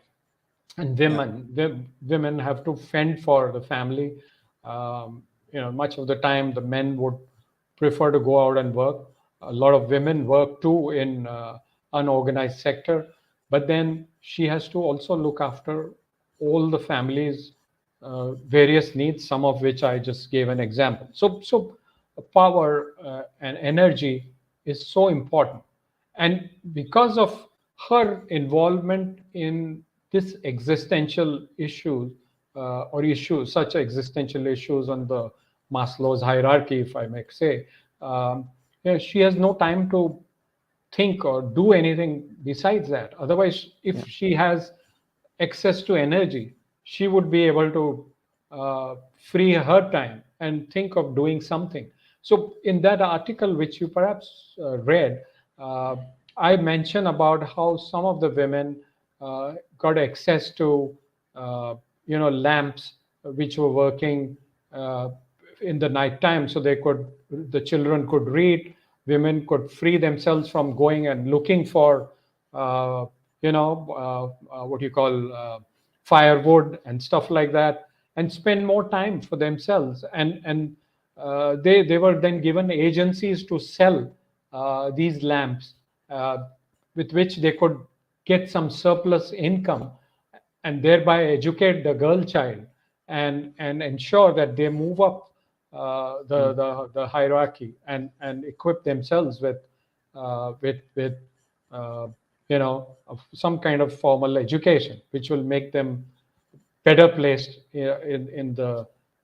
And women have to fend for the family. Much of the time the men would prefer to go out and work. A lot of women work too in unorganized sector. but then she has to also look after all the family's various needs, some of which I just gave an example. So power and energy is so important. And because of her involvement in this existential issue, or issues, such existential issues on the Maslow's hierarchy, if I may say, she has no time to think or do anything besides that. Otherwise, if she has access to energy, she would be able to free her time and think of doing something. So, in that article, which you perhaps read, uh, I mentioned about how some of the women got access to, lamps which were working uh, in the night time, so the children could read, women could free themselves from going and looking for uh, what you call firewood and stuff like that, and spend more time for themselves. And they were then given agencies to sell these lamps, uh, with which they could get some surplus income, and thereby educate the girl child, and ensure that they move up the hierarchy, and equip themselves with some kind of formal education, which will make them better placed in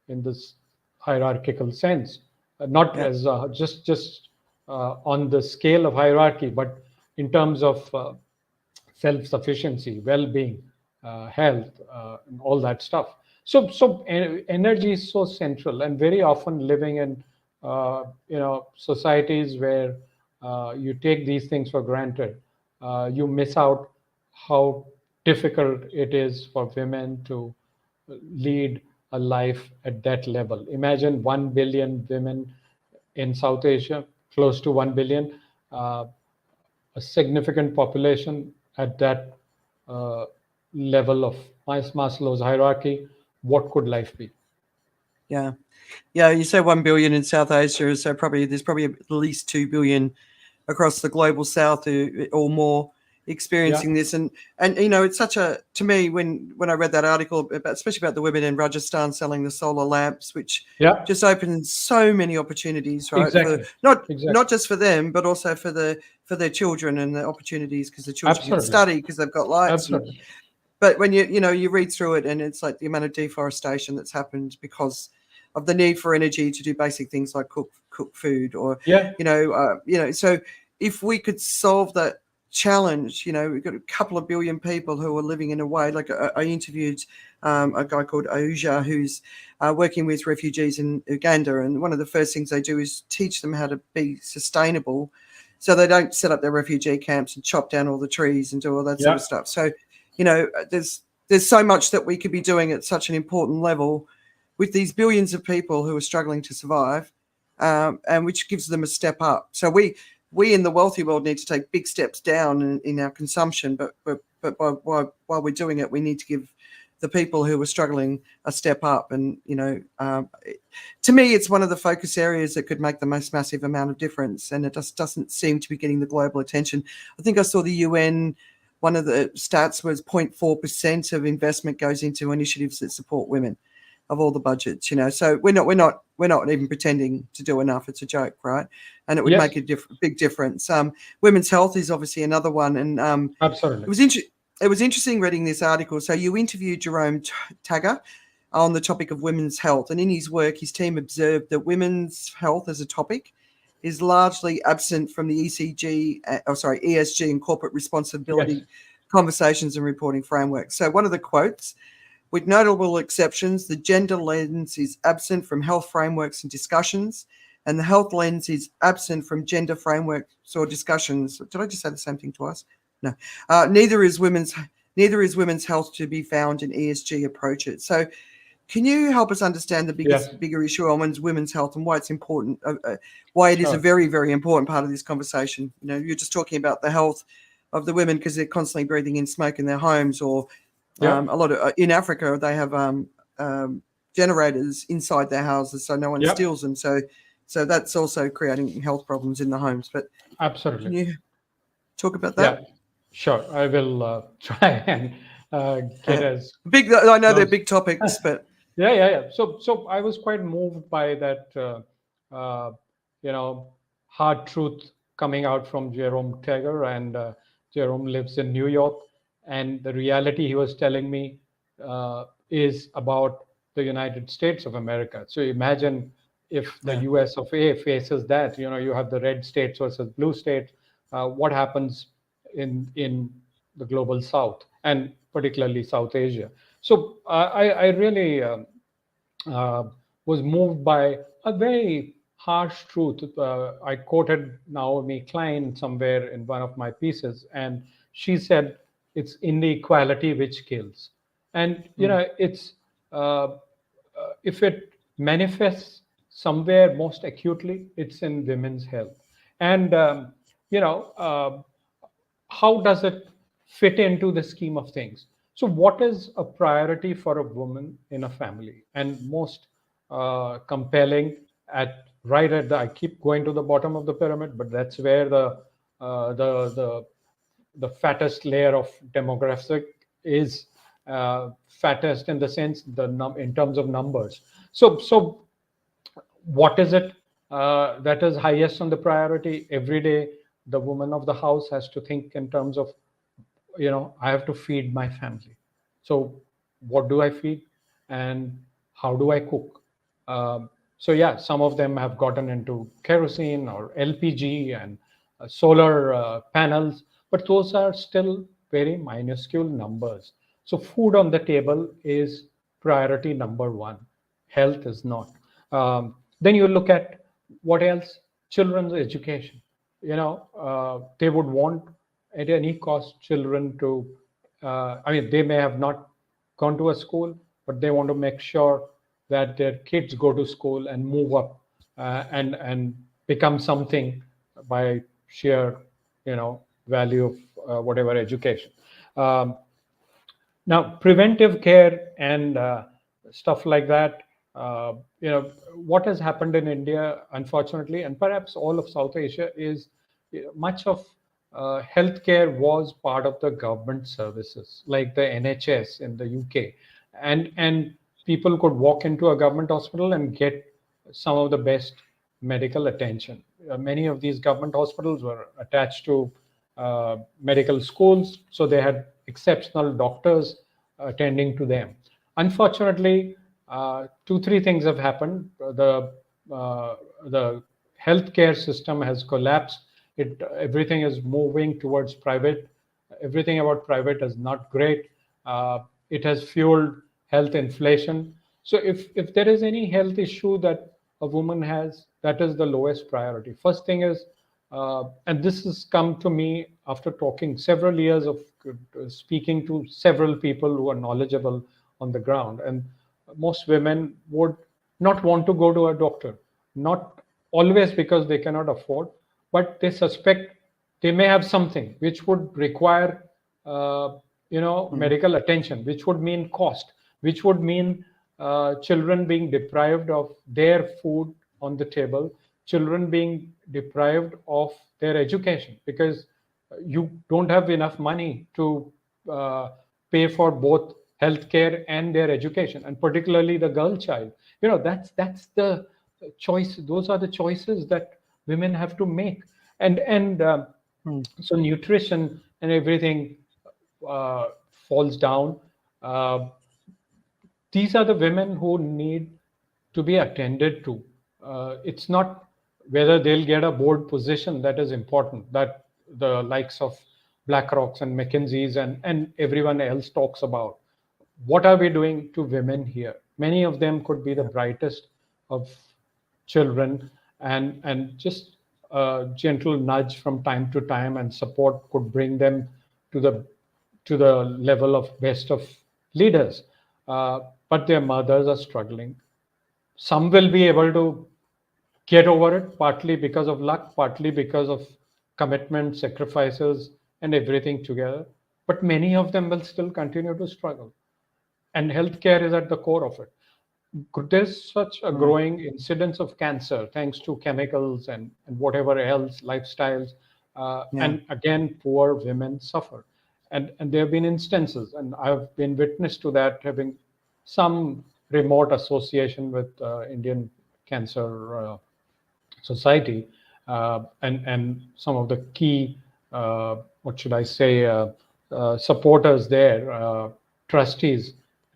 this hierarchical sense, not Yeah. as just on the scale of hierarchy, but in terms of self-sufficiency, well-being, health, and all that stuff. So energy is so central, and very often living in societies where you take these things for granted, you miss out how difficult it is for women to lead a life at that level. Imagine 1 billion women in South Asia, close to 1 billion, uh, a significant population at that uh, level of Maslow's hierarchy. What could life be? Yeah. Yeah, you say 1 billion in South Asia, so there's probably at least 2 billion across the global south or more Yeah, experiencing this. And it's such a, to me, when I read that article about, especially about the women in Rajasthan selling the solar lamps, which yeah, just opens so many opportunities, right? For exactly, not exactly, just for them, but also for their children, and the opportunities because the children can absolutely, study because they've got lights. And absolutely. but when you read through it, and it's like the amount of deforestation that's happened because of the need for energy to do basic things like cook food, or Yeah, so if we could solve that challenge, we've got a couple of billion people who are living in a way like I interviewed a guy called Auja who's working with refugees in Uganda, and one of the first things they do is teach them how to be sustainable, so they don't set up their refugee camps and chop down all the trees and do all that sort yeah, of stuff. So there's so much that we could be doing at such an important level with these billions of people who are struggling to survive, and which gives them a step up. So we in the wealthy world need to take big steps down in our consumption, but while we're doing it, we need to give the people who are struggling a step up. And to me, it's one of the focus areas that could make the most massive amount of difference, and it just doesn't seem to be getting the global attention. I think I saw the UN. One of the stats was 0.4% of investment goes into initiatives that support women of all the budgets, So we're not even pretending to do enough. It's a joke, right? And it would yes, make a big difference. Women's health is obviously another one, and absolutely. it was interesting reading this article. So you interviewed Jerome Tagger on the topic of women's health, and in his work, his team observed that women's health as a topic is largely absent from the ESG and corporate Yes, responsibility conversations and reporting frameworks. So one of the quotes: with notable exceptions, the gender lens is absent from health frameworks and discussions, and the health lens is absent from gender frameworks or discussions. Did I just say the same thing twice? No. Neither is women's health to be found in ESG approaches. So can you help us understand the yes, bigger issue on women's health and why it's important, why it is a sure. very, very important part of this conversation? You're just talking about the health of the women because they're constantly breathing in smoke in their homes, or Yeah, a lot of in Africa they have generators inside their houses so no one yeah, steals them. So that's also creating health problems in the homes. But can absolutely. you talk about Yeah. that? Sure, I will try and get as Big. I know they're close. big topics, but Yeah. So I was quite moved by that, uh, you know, hard truth coming out from Jerome Taylor, and Jerome lives in New York, and the reality he was telling me is about the United States of America. So imagine if the yeah, U.S. of A faces that, you have the red states versus blue states. What happens in the global South, and particularly South Asia? So I really uh, was moved by a very harsh truth. I quoted Naomi Klein somewhere in one of my pieces, and she said, "It's inequality which kills." And mm, it's if it manifests somewhere most acutely, it's in women's health. And you know. How does it fit into the scheme of things? So what is a priority for a woman in a family? And most compelling, at right at the, I keep going to the bottom of the pyramid, but that's where the fattest layer of demographic is, fattest in the sense in terms of numbers. So what is it that is highest on the priority? Every day the woman of the house has to think in terms of, I have to feed my family. So what do I feed, and how do I cook? So yeah, some of them have gotten into kerosene or LPG and solar panels, but those are still very minuscule numbers. So food on the table is priority number one. Health is not. Then you look at what else? Children's education. They would want at any cost children to, I mean, they may have not gone to a school, but they want to make sure that their kids go to school and move up, and become something by sheer, value of whatever education. Um, Now, preventive care and stuff like that, what has happened in India, unfortunately, and perhaps all of South Asia, is much of healthcare was part of the government services, like the NHS in the UK, and people could walk into a government hospital and get some of the best medical attention. Many of these government hospitals were attached to medical schools, so they had exceptional doctors attending to them. Unfortunately, two, three things have happened. The healthcare system has collapsed. Everything is moving towards private. Everything about private is not great. It has fueled health inflation. So if there is any health issue that a woman has, that is the lowest priority. First thing is, and this has come to me after talking several years of speaking to several people who are knowledgeable on the ground, and most women would not want to go to a doctor, not always because they cannot afford, but they suspect they may have something which would require mm, medical attention, which would mean cost, which would mean children being deprived of their food on the table, children being deprived of their education, because you don't have enough money to uh, pay for both healthcare and their education, and particularly the girl child. That's the choice. Those are the choices that women have to make, and mm, so nutrition and everything falls down. Uh, these are the women who need to be attended to. It's not whether they'll get a board position that is important, that the likes of BlackRocks and McKinsey's and everyone else talks about. What are we doing to women here? Many of them could be the yeah, brightest of children, and just a gentle nudge from time to time and support could bring them to the level of best of leaders. But their mothers are struggling. Some will be able to get over it, partly because of luck, partly because of commitment, sacrifices, and everything together. But many of them will still continue to struggle, and healthcare is at the core of it. There's such a mm, growing incidence of cancer thanks to chemicals and whatever else, lifestyles. Yeah. And again, poor women suffer. And there have been instances, and I've been witness to that, having some remote association with Indian Cancer Society, and some of the key, what should I say, supporters there, trustees,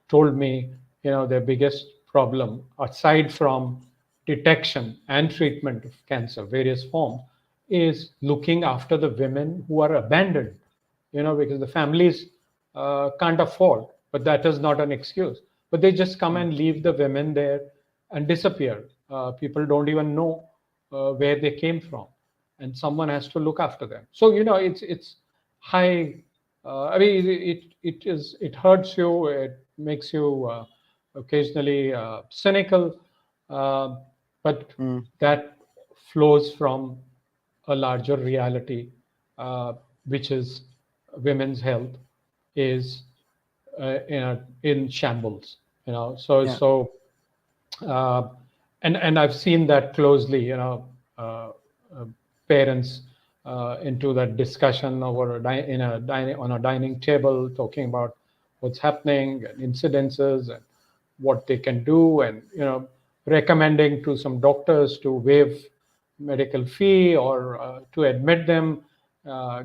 told me, their biggest problem, aside from detection and treatment of cancer, various forms, is looking after the women who are abandoned, because the families can't afford, but that is not an excuse. But they just come and leave the women there and disappear. People don't even know where they came from, and someone has to look after them. So it's high. I mean, it hurts you. It makes you occasionally cynical, uh, but Mm. that flows from a larger reality, uh, which is women's health is in shambles. So Yeah. uh, and I've seen that closely. Uh, Parents into that discussion over on a dining table, talking about what's happening and incidences and what they can do, and recommending to some doctors to waive medical fee, or to admit them,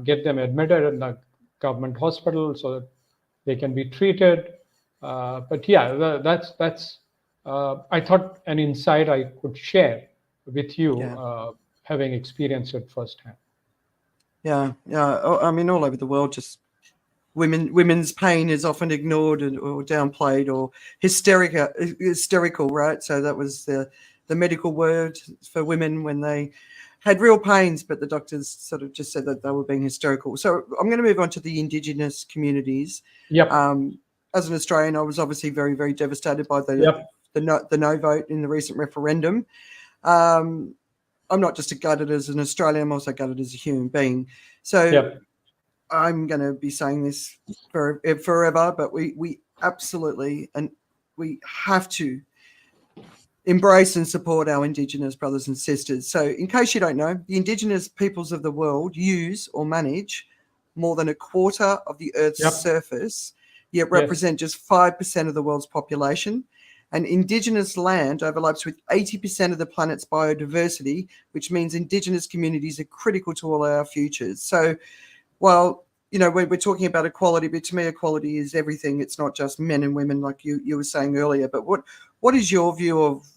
get them admitted in the government hospital so that they can be treated. But yeah, that's I thought an insight I could share with you, Yeah. having experienced it firsthand. Yeah. Yeah. I mean, all over the world, just women's pain is often ignored or downplayed or hysterical, right? So that was the medical word for women when they had real pains, but the doctors sort of just said that they were being hysterical. So I'm going to move on to the Indigenous communities. Yep. Um, as an Australian, I was obviously very, very devastated by Yep. the no vote in the recent referendum. Um, I'm not just gutted as an Australian; I'm also gutted as a human being. So Yep. I'm going to be saying this forever, but we absolutely, and we have to embrace and support our Indigenous brothers and sisters. So, in case you don't know, the Indigenous peoples of the world use or manage more than a quarter of the Earth's Yep. surface, yet Yes. represent just 5% of the world's population. And Indigenous land overlaps with 80% of the planet's biodiversity, which means Indigenous communities are critical to all our futures. So, well, we're talking about equality, but to me, equality is everything. It's not just men and women, like you were saying earlier. But what is your view of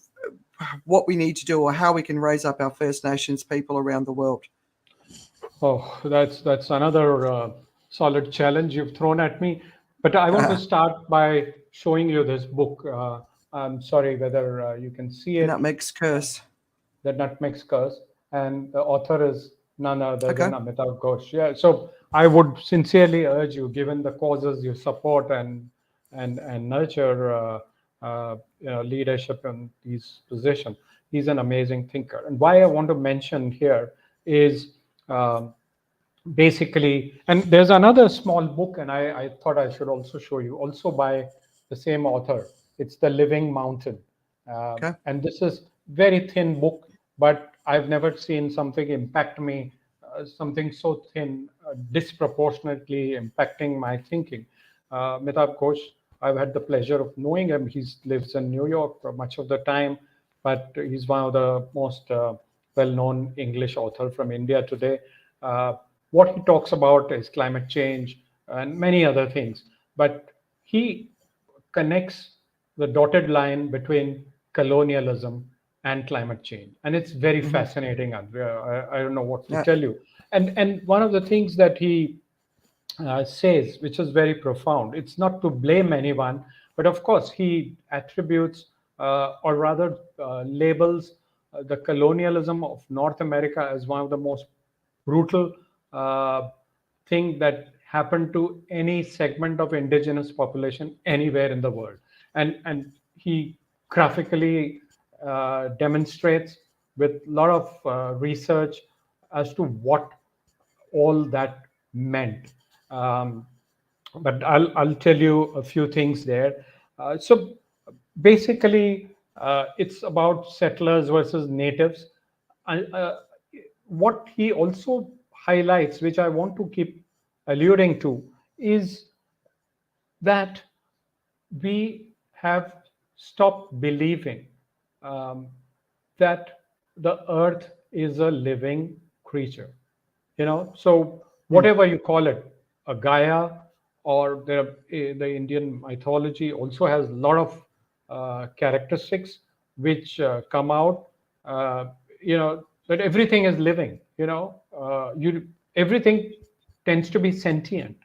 what we need to do, or how we can raise up our First Nations people around the world? Oh, that's another solid challenge you've thrown at me. But I want to The start by showing you this book. I'm sorry whether you can see it. Nutmeg's Curse. The Nutmeg's Curse, and the author is none other than Okay. Amitav Ghosh. Yeah, so I would sincerely urge you, given the causes you support and nurture, leadership in these positions. He's an amazing thinker, and why I want to mention here is. Um, Basically, and there's another small book, and I thought I should also show you, also by the same author. It's The Living Mountain. Okay. And this is very thin book, but I've never seen something impact me, something so thin, disproportionately impacting my thinking. Mitab Ghosh, I've had the pleasure of knowing him. He lives in New York for much of the time, but he's one of the most well-known English author from India today. What he talks about is climate change and many other things, but he connects the dotted line between colonialism and climate change, and it's very Mm-hmm. fascinating, Andrea. I don't know what to Yeah. tell you. And one of the things that he says, which is very profound, it's not to blame anyone, but of course he attributes, or rather labels, the colonialism of North America as one of the most brutal uh, thing that happened to any segment of indigenous population anywhere in the world. And he graphically demonstrates with a lot of research as to what all that meant. Um, but I'll tell you a few things there. So basically, it's about settlers versus natives. Uh, uh, what he also highlights, which I want to keep alluding to, is that we have stopped believing um, that the earth is a living creature. So Mm. whatever you call it, a Gaia, or the Indian mythology also has a lot of characteristics which come out. Uh, that everything is living. Everything tends to be sentient.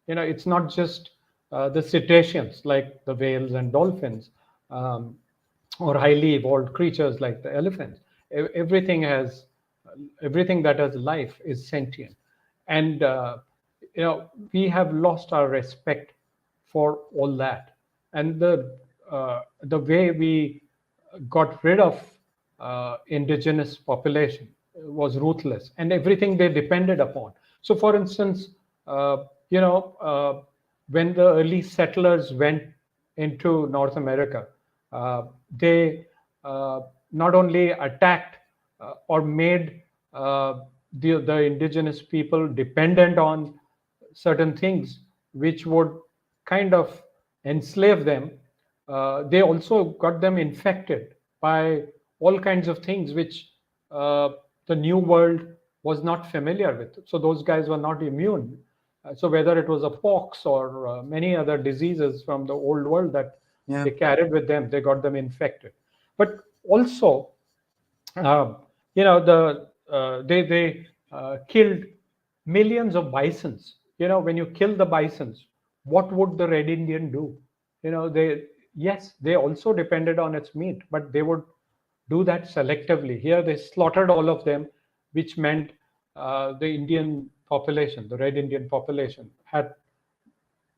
It's not just the cetaceans like the whales and dolphins, um, or highly evolved creatures like the elephants. Everything has everything that has life is sentient, and we have lost our respect for all that. And the way we got rid of indigenous population was ruthless, and everything they depended upon. So, for instance, uh, you know, uh, when the early settlers went into North America, uh, they not only attacked or made the indigenous people dependent on certain things which would kind of enslave them. They also got them infected by all kinds of things which the new world was not familiar with. So those guys were not immune. So whether it was a pox or many other diseases from the old world that Yeah. they carried with them, they got them infected. But also, um, they killed millions of bisons. When you kill the bisons, what would the Red Indian do? They, yes, they also depended on its meat, but they would do that selectively. Here they slaughtered all of them, which meant the Indian population, the Red Indian population, had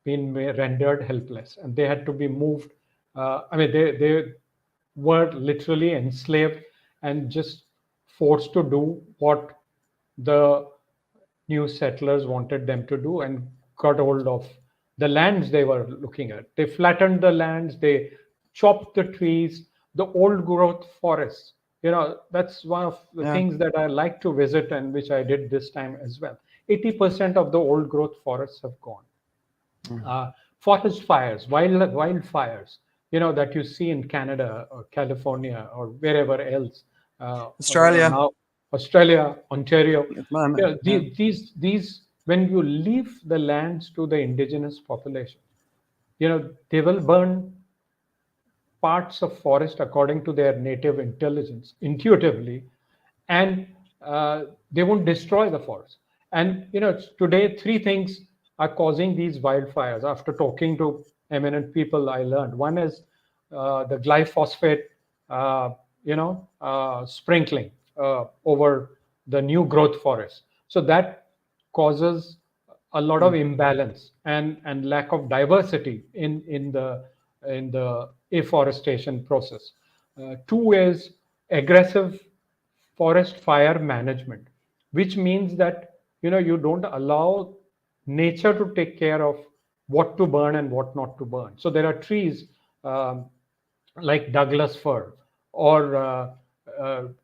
been rendered helpless, and they had to be moved. They were literally enslaved and just forced to do what the new settlers wanted them to do, and got hold of the lands they were looking at. They flattened the lands, they chopped the trees, the old growth forests. That's one of the Yeah. things that I like to visit, and which I did this time as well. 80% of the old growth forests have gone. Mm. Forest fires, wildfires, that you see in Canada or California or wherever else, Australia now Australia, Ontario. at the moment. Yeah. These, when you leave the lands to the indigenous population, they will burn parts of forest according to their native intelligence, intuitively, and they won't destroy the forest. And today, three things are causing these wildfires. After talking to eminent people, I learned one is the glyphosate, sprinkling over the new growth forest. So that causes a lot of Mm. imbalance and lack of diversity in the afforestation process. Two is aggressive forest fire management, which means that you don't allow nature to take care of what to burn and what not to burn. So there are trees, um, like Douglas fir, or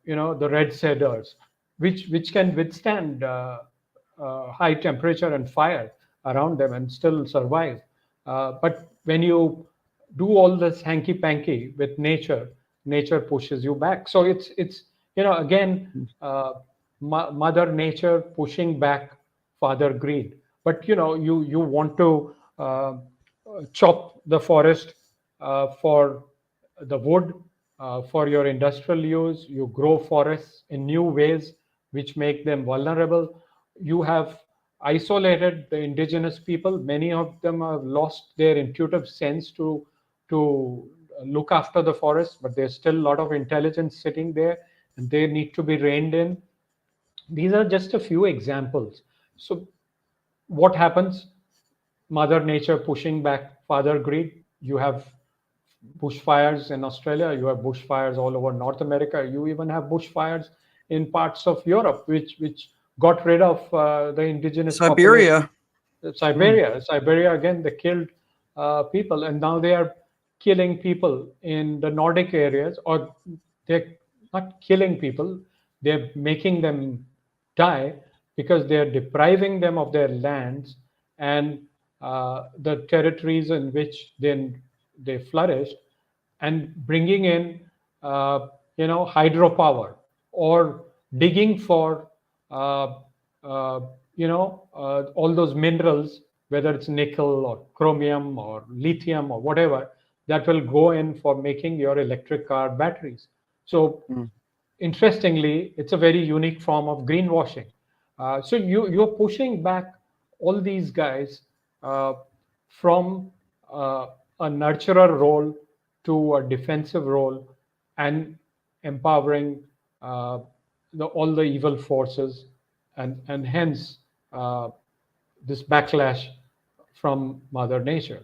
the red cedars, which can withstand high temperature and fire around them and still survive. But when you do all this hanky panky with nature, nature pushes you back. So it's again, Mother Nature pushing back Father Greed. But you want to chop the forest for the wood, for your industrial use. You grow forests in new ways which make them vulnerable. You have isolated the indigenous people. Many of them have lost their intuitive sense to look after the forest, but there's still a lot of intelligence sitting there, and they need to be reined in. These are just a few examples. So what happens? Mother Nature pushing back Father Greed. You have bushfires in Australia, you have bushfires all over North America, you even have bushfires in parts of Europe, which got rid of the indigenous population. Siberia. Mm. Siberia again, they killed people, and now they are killing people in the Nordic areas, or they're not killing people, they're making them die because they are depriving them of their lands and the territories in which they flourished, and bringing in hydropower, or digging for uh, all those minerals, whether it's nickel or chromium or lithium or whatever, that will go in for making your electric car batteries. So Mm. interestingly, it's a very unique form of greenwashing. So you're pushing back all these guys from uh, a nurturer role to a defensive role, and empowering uh, all the evil forces, and hence this backlash from Mother Nature.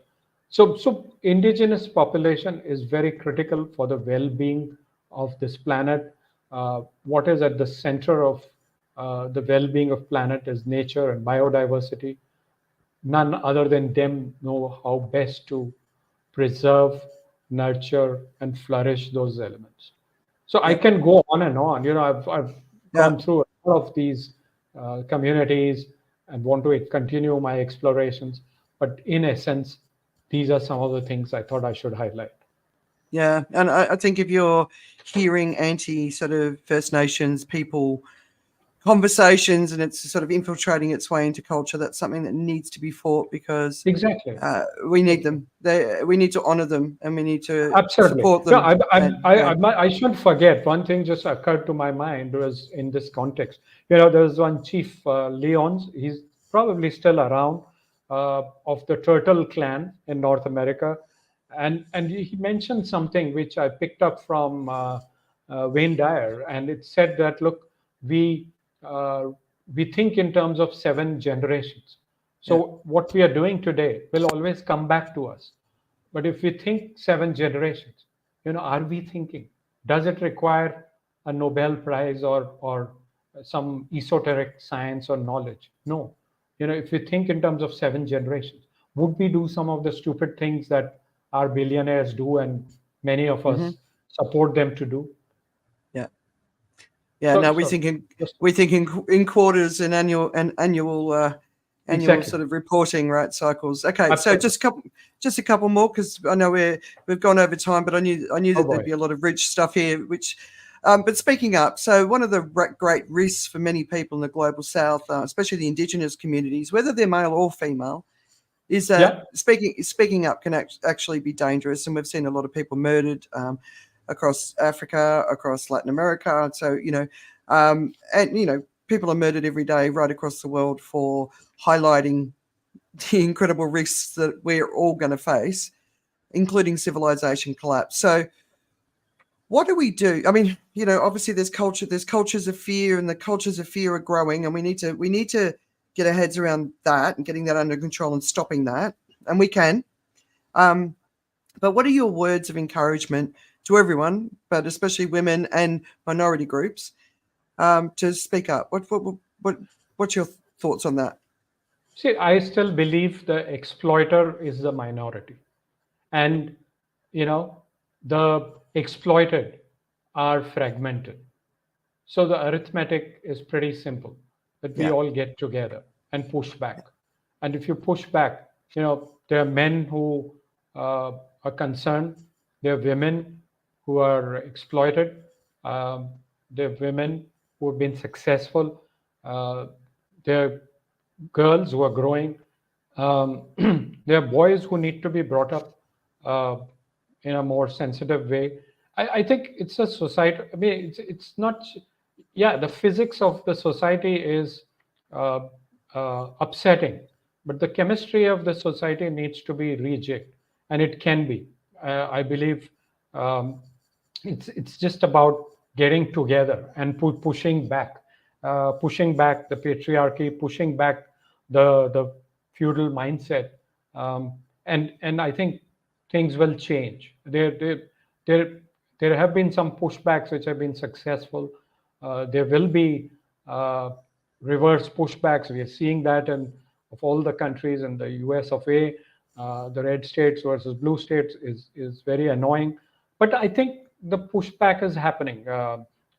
So indigenous population is very critical for the well-being of this planet. What is at the center of the well-being of planet is nature and biodiversity. None other than them know how best to preserve, nurture, and flourish those elements. So I Yep. can go on and on. I've Yeah. gone through a lot of these communities and want to continue my explorations. But in essence, these are some of the things I thought I should highlight. Yeah. And I think if you're hearing anti sort of First Nations people conversations and it's sort of infiltrating its way into culture, that's something that needs to be fought, because Exactly. we need them. We need to honor them, and we need to Absolutely. support No, them. And yeah. I shouldn't forget, one thing just occurred to my mind was in this context. There was one Chief Leons, he's probably still around, of the Turtle clan in North America. And he mentioned something which I picked up from Wayne Dyer. And it said that, look, we, uh, we think in terms of 7 generations. Yeah. So what we are doing today will always come back to us. But if we think 7 generations, are we thinking? Does it require a Nobel Prize or some esoteric science or knowledge? No. If we think in terms of 7 generations, would we do some of the stupid things that our billionaires do and many of Hmm. us support them to do? Yeah. Yeah. So, No, so just we think in quarters and annual exactly, sort of reporting, right, cycles. Okay, so absolutely. just a couple more, because I know we've gone over time, but I knew Oh that there'd boy. be a lot of rich stuff here. Which, but speaking up, so one of the great risks for many people in the global south, especially the indigenous communities, whether they're male or female, is that Yeah, speaking up can actually be dangerous, and we've seen a lot of people murdered across Africa, across Latin America. So and people are murdered every day right across the world for highlighting the incredible risks that we're all going to face, including civilization collapse. So what do we do? I mean, obviously there's cultures of fear, and the cultures of fear are growing, and we need to get our heads around that and getting that under control and stopping that, and we can. Um, but what are your words of encouragement to everyone, but especially women and minority groups, to speak up? What's your thoughts on that? see, I still believe the exploiter is the minority. And you know the exploited are fragmented. So the arithmetic is pretty simple, that we Yeah. all get together and push back. And if you push back, there are men who are concerned, there are women who are exploited, um, there are women who have been successful, uh, there are girls who are growing, um, there are boys who need to be brought up uh, in a more sensitive way. I think it's a society. I mean, it's not. Yeah, the physics of the society is uh, upsetting, but the chemistry of the society needs to be rejigged, and it can be. I believe um, it's just about getting together and pushing back the patriarchy, pushing back the feudal mindset, and I think things will change. There there have been some pushbacks which have been successful. There will be uh, reverse pushbacks. We are seeing that in of all the countries in the US of A. The red states versus blue states is very annoying, but I think the pushback is happening.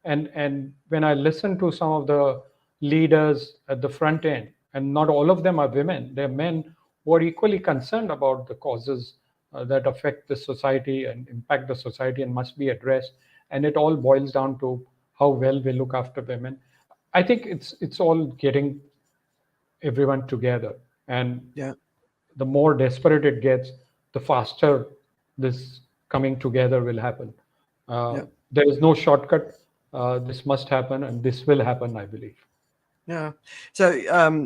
And when I listen to some of the leaders at the front end, and not all of them are women. They're men who are equally concerned about the causes that affect the society and impact the society and must be addressed. And it all boils down to how well we look after women. I think it's all getting everyone together, and Yeah. the more desperate it gets, the faster this coming together will happen. Yeah. There is no shortcut. This must happen, and this will happen, I believe. Yeah. So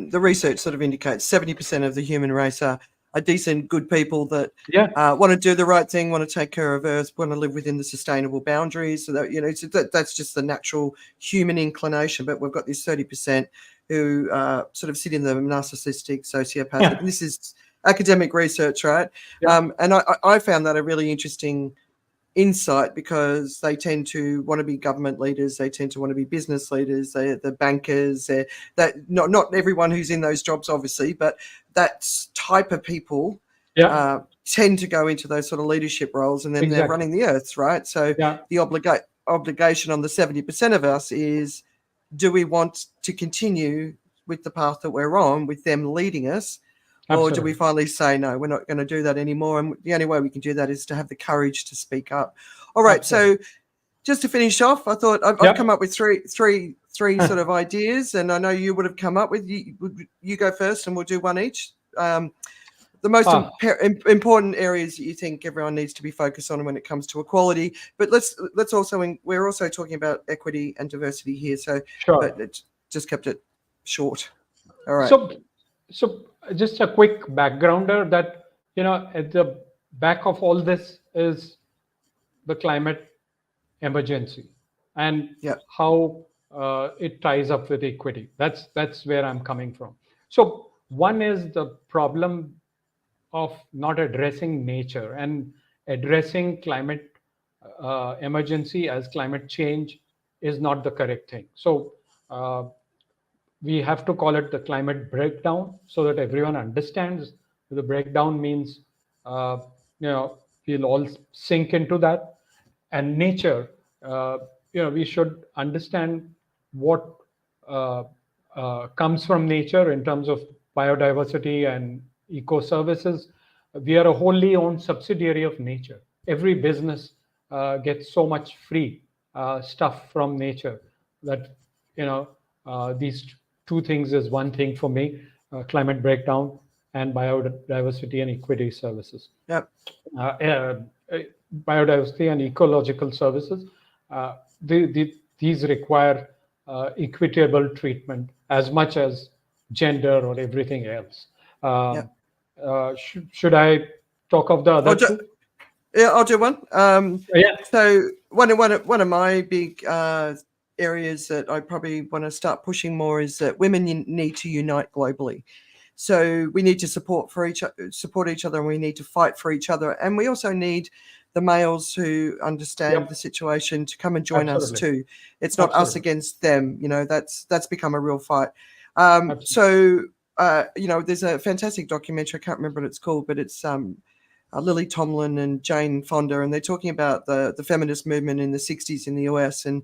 the research sort of indicates 70% of the human race are decent, good people that Yeah, want to do the right thing, want to take care of Earth, want to live within the sustainable boundaries. So that, so that's just the natural human inclination. But we've got this 30% who sort of sit in the narcissistic, sociopathic. yeah, And this is academic research, right? yeah, And I found that a really interesting insight, because they tend to want to be government leaders, they tend to want to be business leaders, the bankers, that not everyone who's in those jobs obviously, but that type of people yeah, tend to go into those sort of leadership roles, and then they're exactly. running the earth, right? So Yeah, the obligation on the 70% of us is, do we want to continue with the path that we're on with them leading us? Or do we absolutely. finally say, no, we're not going to do that anymore? And the only way we can do that is to have the courage to speak up. All right. Absolutely. So just to finish off, I thought I've come Yeah. up with three sort of ideas, and I know you would have come up with. You go first, and we'll do one each. The most Ah, important areas that you think everyone needs to be focused on when it comes to equality. But let's also, we're also talking about equity and diversity here. So, sure. but it just kept it short. All right. So just a quick backgrounder that, at the back of all this is the climate emergency and Yeah. how it ties up with equity. That's where I'm coming from. So one is the problem of not addressing nature and addressing climate emergency as climate change is not the correct thing. So we have to call it the climate breakdown so that everyone understands. The breakdown means, uh, we'll all sink into that. And nature, we should understand what uh, comes from nature in terms of biodiversity and eco services. We are a wholly owned subsidiary of nature. Every business gets so much free stuff from nature that, these two things is one thing for me: climate breakdown and biodiversity and equity services. Yep. Uh, uh, Biodiversity and ecological services, these require equitable treatment as much as gender or everything else. Yep. Should I talk of the other two? Yeah, I'll do one. Yeah, So one of my big areas that I probably want to start pushing more is that women need to unite globally. So we need to support each other, and we need to fight for each other, and we also need the males who understand yep, the situation to come and join us absolutely, too. It's not us absolutely, against them. That's become a real fight. absolutely. So there's a fantastic documentary. I can't remember what it's called, but it's Lily Tomlin and Jane Fonda, and they're talking about the feminist movement in the 60s in the US. And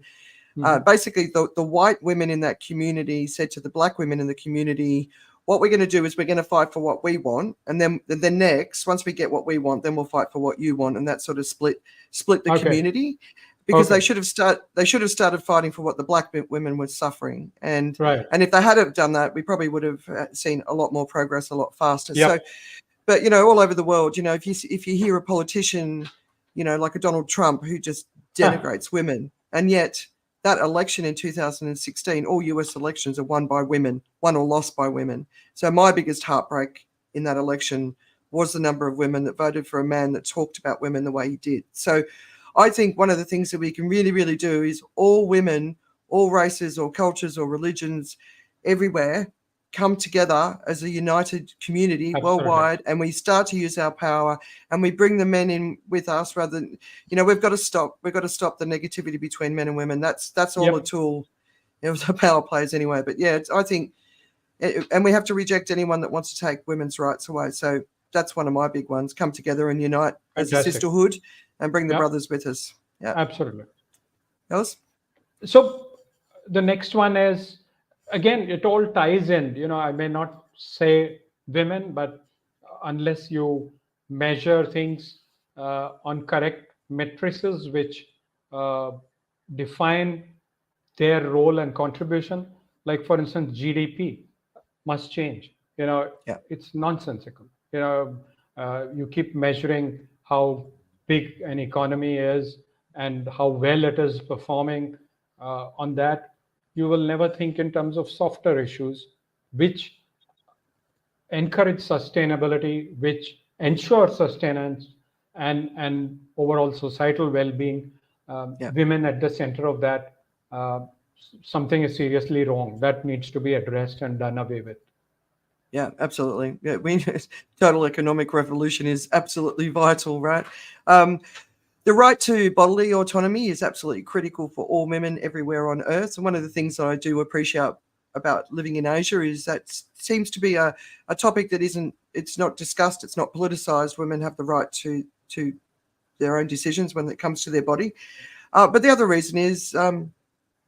basically, the white women in that community said to the black women in the community, what we're going to do is we're going to fight for what we want, and then next, once we get what we want, then we'll fight for what you want, and that sort of split the Okay. community, because Okay. they should have started fighting for what the black women were suffering, and Right. if they had done that, we probably would have seen a lot more progress a lot faster. Yep. So, but all over the world, if you hear a politician, like a Donald Trump, who just denigrates women, and yet that election in 2016, all US elections are won or lost by women. So my biggest heartbreak in that election was the number of women that voted for a man that talked about women the way he did. So I think one of the things that we can really, really do is all women, all races or cultures or religions everywhere come together as a united community worldwide, and we start to use our power, and we bring the men in with us rather than, we've got to stop the negativity between men and women. That's all Yep. a tool. It was a power plays anyway, but yeah, I think, and we have to reject anyone that wants to take women's rights away. So that's one of my big ones: come together and unite as a Fantastic. sisterhood and bring the Yep. brothers with us. Yeah. Absolutely. Else? So the next one is, again, it all ties in. I may not say women, but unless you measure things on correct matrices which uh, define their role and contribution, like for instance, GDP must change. Yeah. It's nonsensical. You keep measuring how big an economy is and how well it is performing on that. You will never think in terms of softer issues, which encourage sustainability, which ensure sustenance and overall societal well-being. Yeah. Women at the center of that. Something is seriously wrong that needs to be addressed and done away with. Yeah, absolutely. Yeah, total economic revolution is absolutely vital, right? The right to bodily autonomy is absolutely critical for all women everywhere on earth. And one of the things that I do appreciate about living in Asia is that seems to be a topic that it's not discussed, it's not politicized. Women have the right to their own decisions when it comes to their body. But the other reason is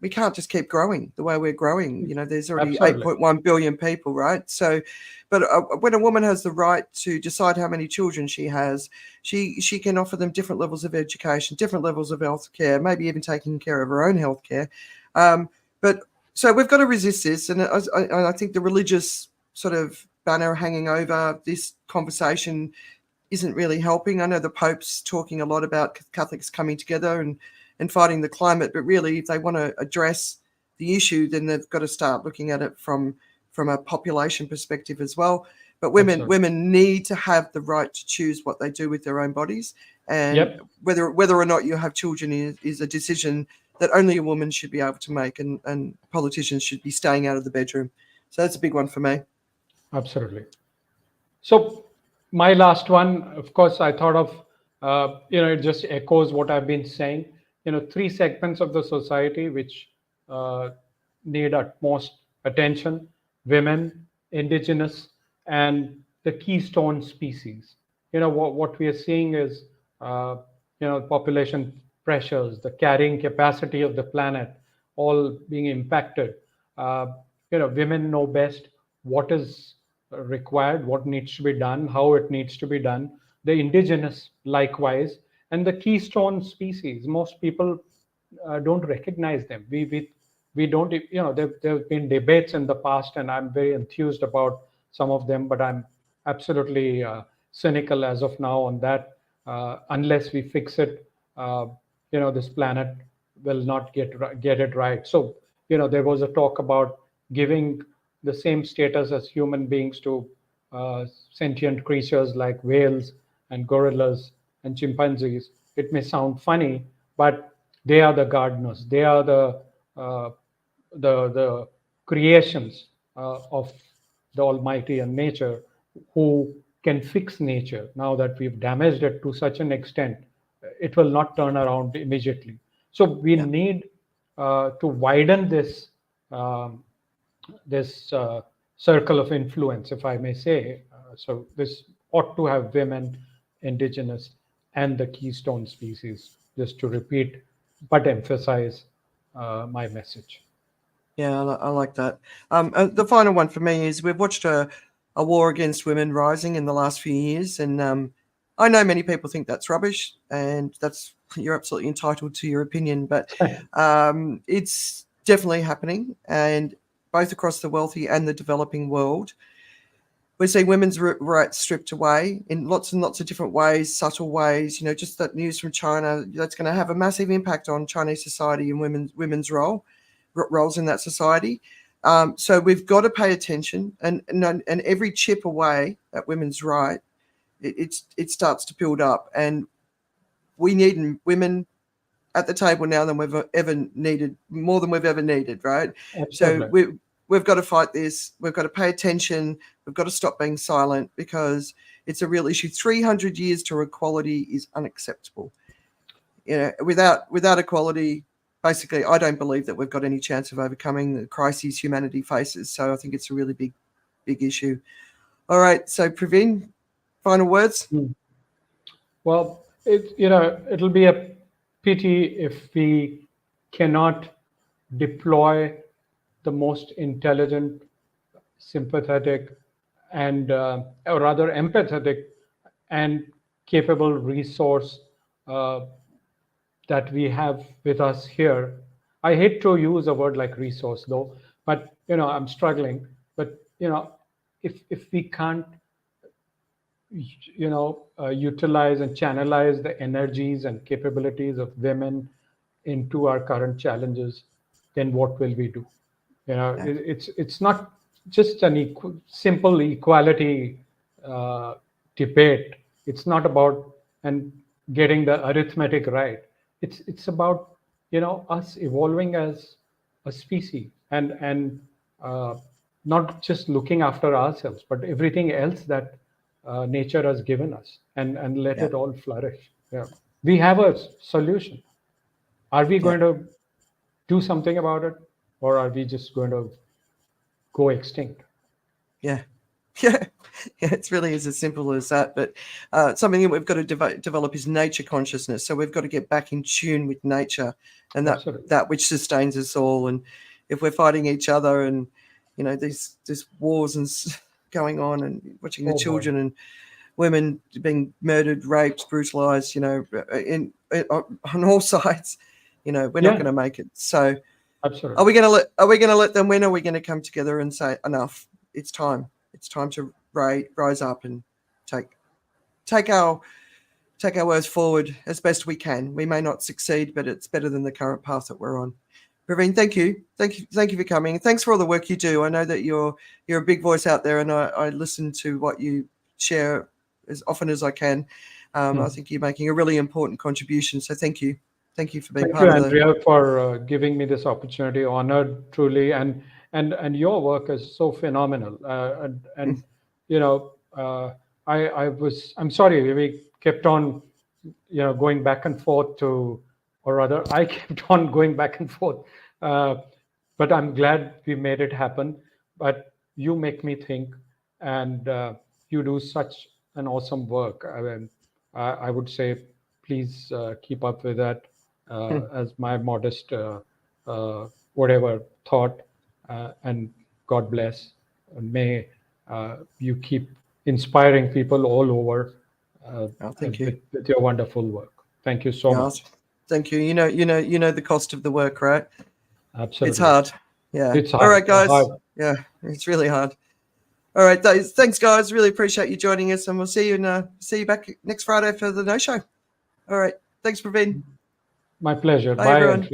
we can't just keep growing the way we're growing. There's already Absolutely. 8.1 billion people, right? So, but when a woman has the right to decide how many children she has, she can offer them different levels of education, different levels of health care, maybe even taking care of her own health care. But so we've got to resist this. And I think the religious sort of banner hanging over this conversation isn't really helping. I know the Pope's talking a lot about Catholics coming together and fighting the climate, but really, if they want to address the issue, then they've got to start looking at it from a population perspective as well. But women need to have the right to choose what they do with their own bodies, and Yep. whether or not you have children is a decision that only a woman should be able to make, and politicians should be staying out of the bedroom. So that's a big one for me. Absolutely. So my last one, of course, I thought of, it just echoes what I've been saying. Three segments of the society which uh, need utmost attention: women, indigenous, and the keystone species. What we are seeing is, population pressures, the carrying capacity of the planet, all being impacted. Uh, Women know best what is required, what needs to be done, how it needs to be done. The indigenous, likewise, and the keystone species. Most people don't recognize them. We don't. There have been debates in the past, and I'm very enthused about some of them, but I'm absolutely cynical as of now on that. Unless we fix it, this planet will not get it right. So, there was a talk about giving the same status as human beings to sentient creatures like whales and gorillas and chimpanzees. It may sound funny, but they are the gardeners. They are uh, the creations of the Almighty and nature, who can fix nature. Now that we've damaged it to such an extent, it will not turn around immediately. So we Yeah. need to widen this circle of influence, if I may say. So this ought to have women, indigenous, and the keystone species, just to repeat but emphasize my message. Yeah, I like that. The final one for me is we've watched a war against women rising in the last few years, and I know many people think that's rubbish, and you're absolutely entitled to your opinion, but it's definitely happening, and both across the wealthy and the developing world. We see women's rights stripped away in lots and lots of different ways, subtle ways. Just that news from China, that's going to have a massive impact on Chinese society and women's roles in that society. So we've got to pay attention, and every chip away at women's right, it starts to build up, and we need women at the table now than we've ever needed, more than we've ever needed, right? So Absolutely. we've got to fight this. We've got to pay attention. We've got to stop being silent, because it's a real issue. 300 years to equality is unacceptable. Without equality, basically, I don't believe that we've got any chance of overcoming the crises humanity faces. So I think it's a really big issue. All right. So Praveen, final words? Well, it'll be a pity if we cannot deploy the most intelligent, sympathetic, and or rather empathetic and capable resource that we have with us here. I hate to use a word like resource though, but I'm struggling. But if we can't utilize and channelize the energies and capabilities of women into our current challenges, then what will we do? It's not just an simple equality debate. It's not about and getting the arithmetic right. It's about us evolving as a species and not just looking after ourselves, but everything else that nature has given us, and let it all flourish. Yeah, we have a solution. Are we going to do something about it, or are we just going to go extinct? Yeah. It really is as simple as that. But something that we've got to develop is nature consciousness. So we've got to get back in tune with nature and that which sustains us all. And if we're fighting each other and there's wars and going on, and watching the children and women being murdered, raped, brutalized, on all sides, we're not going to make it. So absolutely, are we going to let them win? Or are we going to come together and say enough? It's time. It's time to rise up and take our words forward as best we can. We may not succeed, but it's better than the current path that we're on. Praveen, thank you for coming. Thanks for all the work you do. I know that you're a big voice out there, and I listen to what you share as often as I can. I think you're making a really important contribution. So thank you for being part of it. Thank you, Andrea, for giving me this opportunity. Honored, truly, and your work is so phenomenal. I'm sorry we kept on going back and forth or rather I kept on going back and forth, but I'm glad we made it happen. But you make me think, and you do such an awesome work. I would say please keep up with that as my modest whatever thought. And God bless. And may you keep inspiring people all over thank you. With your wonderful work. Thank you so much. Thank you. You know the cost of the work, right? Absolutely. It's hard. Yeah. It's hard. All right, guys. Hard. Yeah, it's really hard. All right, thanks, guys. Really appreciate you joining us, and we'll see you back next Friday for the No Show. All right. Thanks, Praveen. My pleasure. Bye Bye, everyone. Andrea.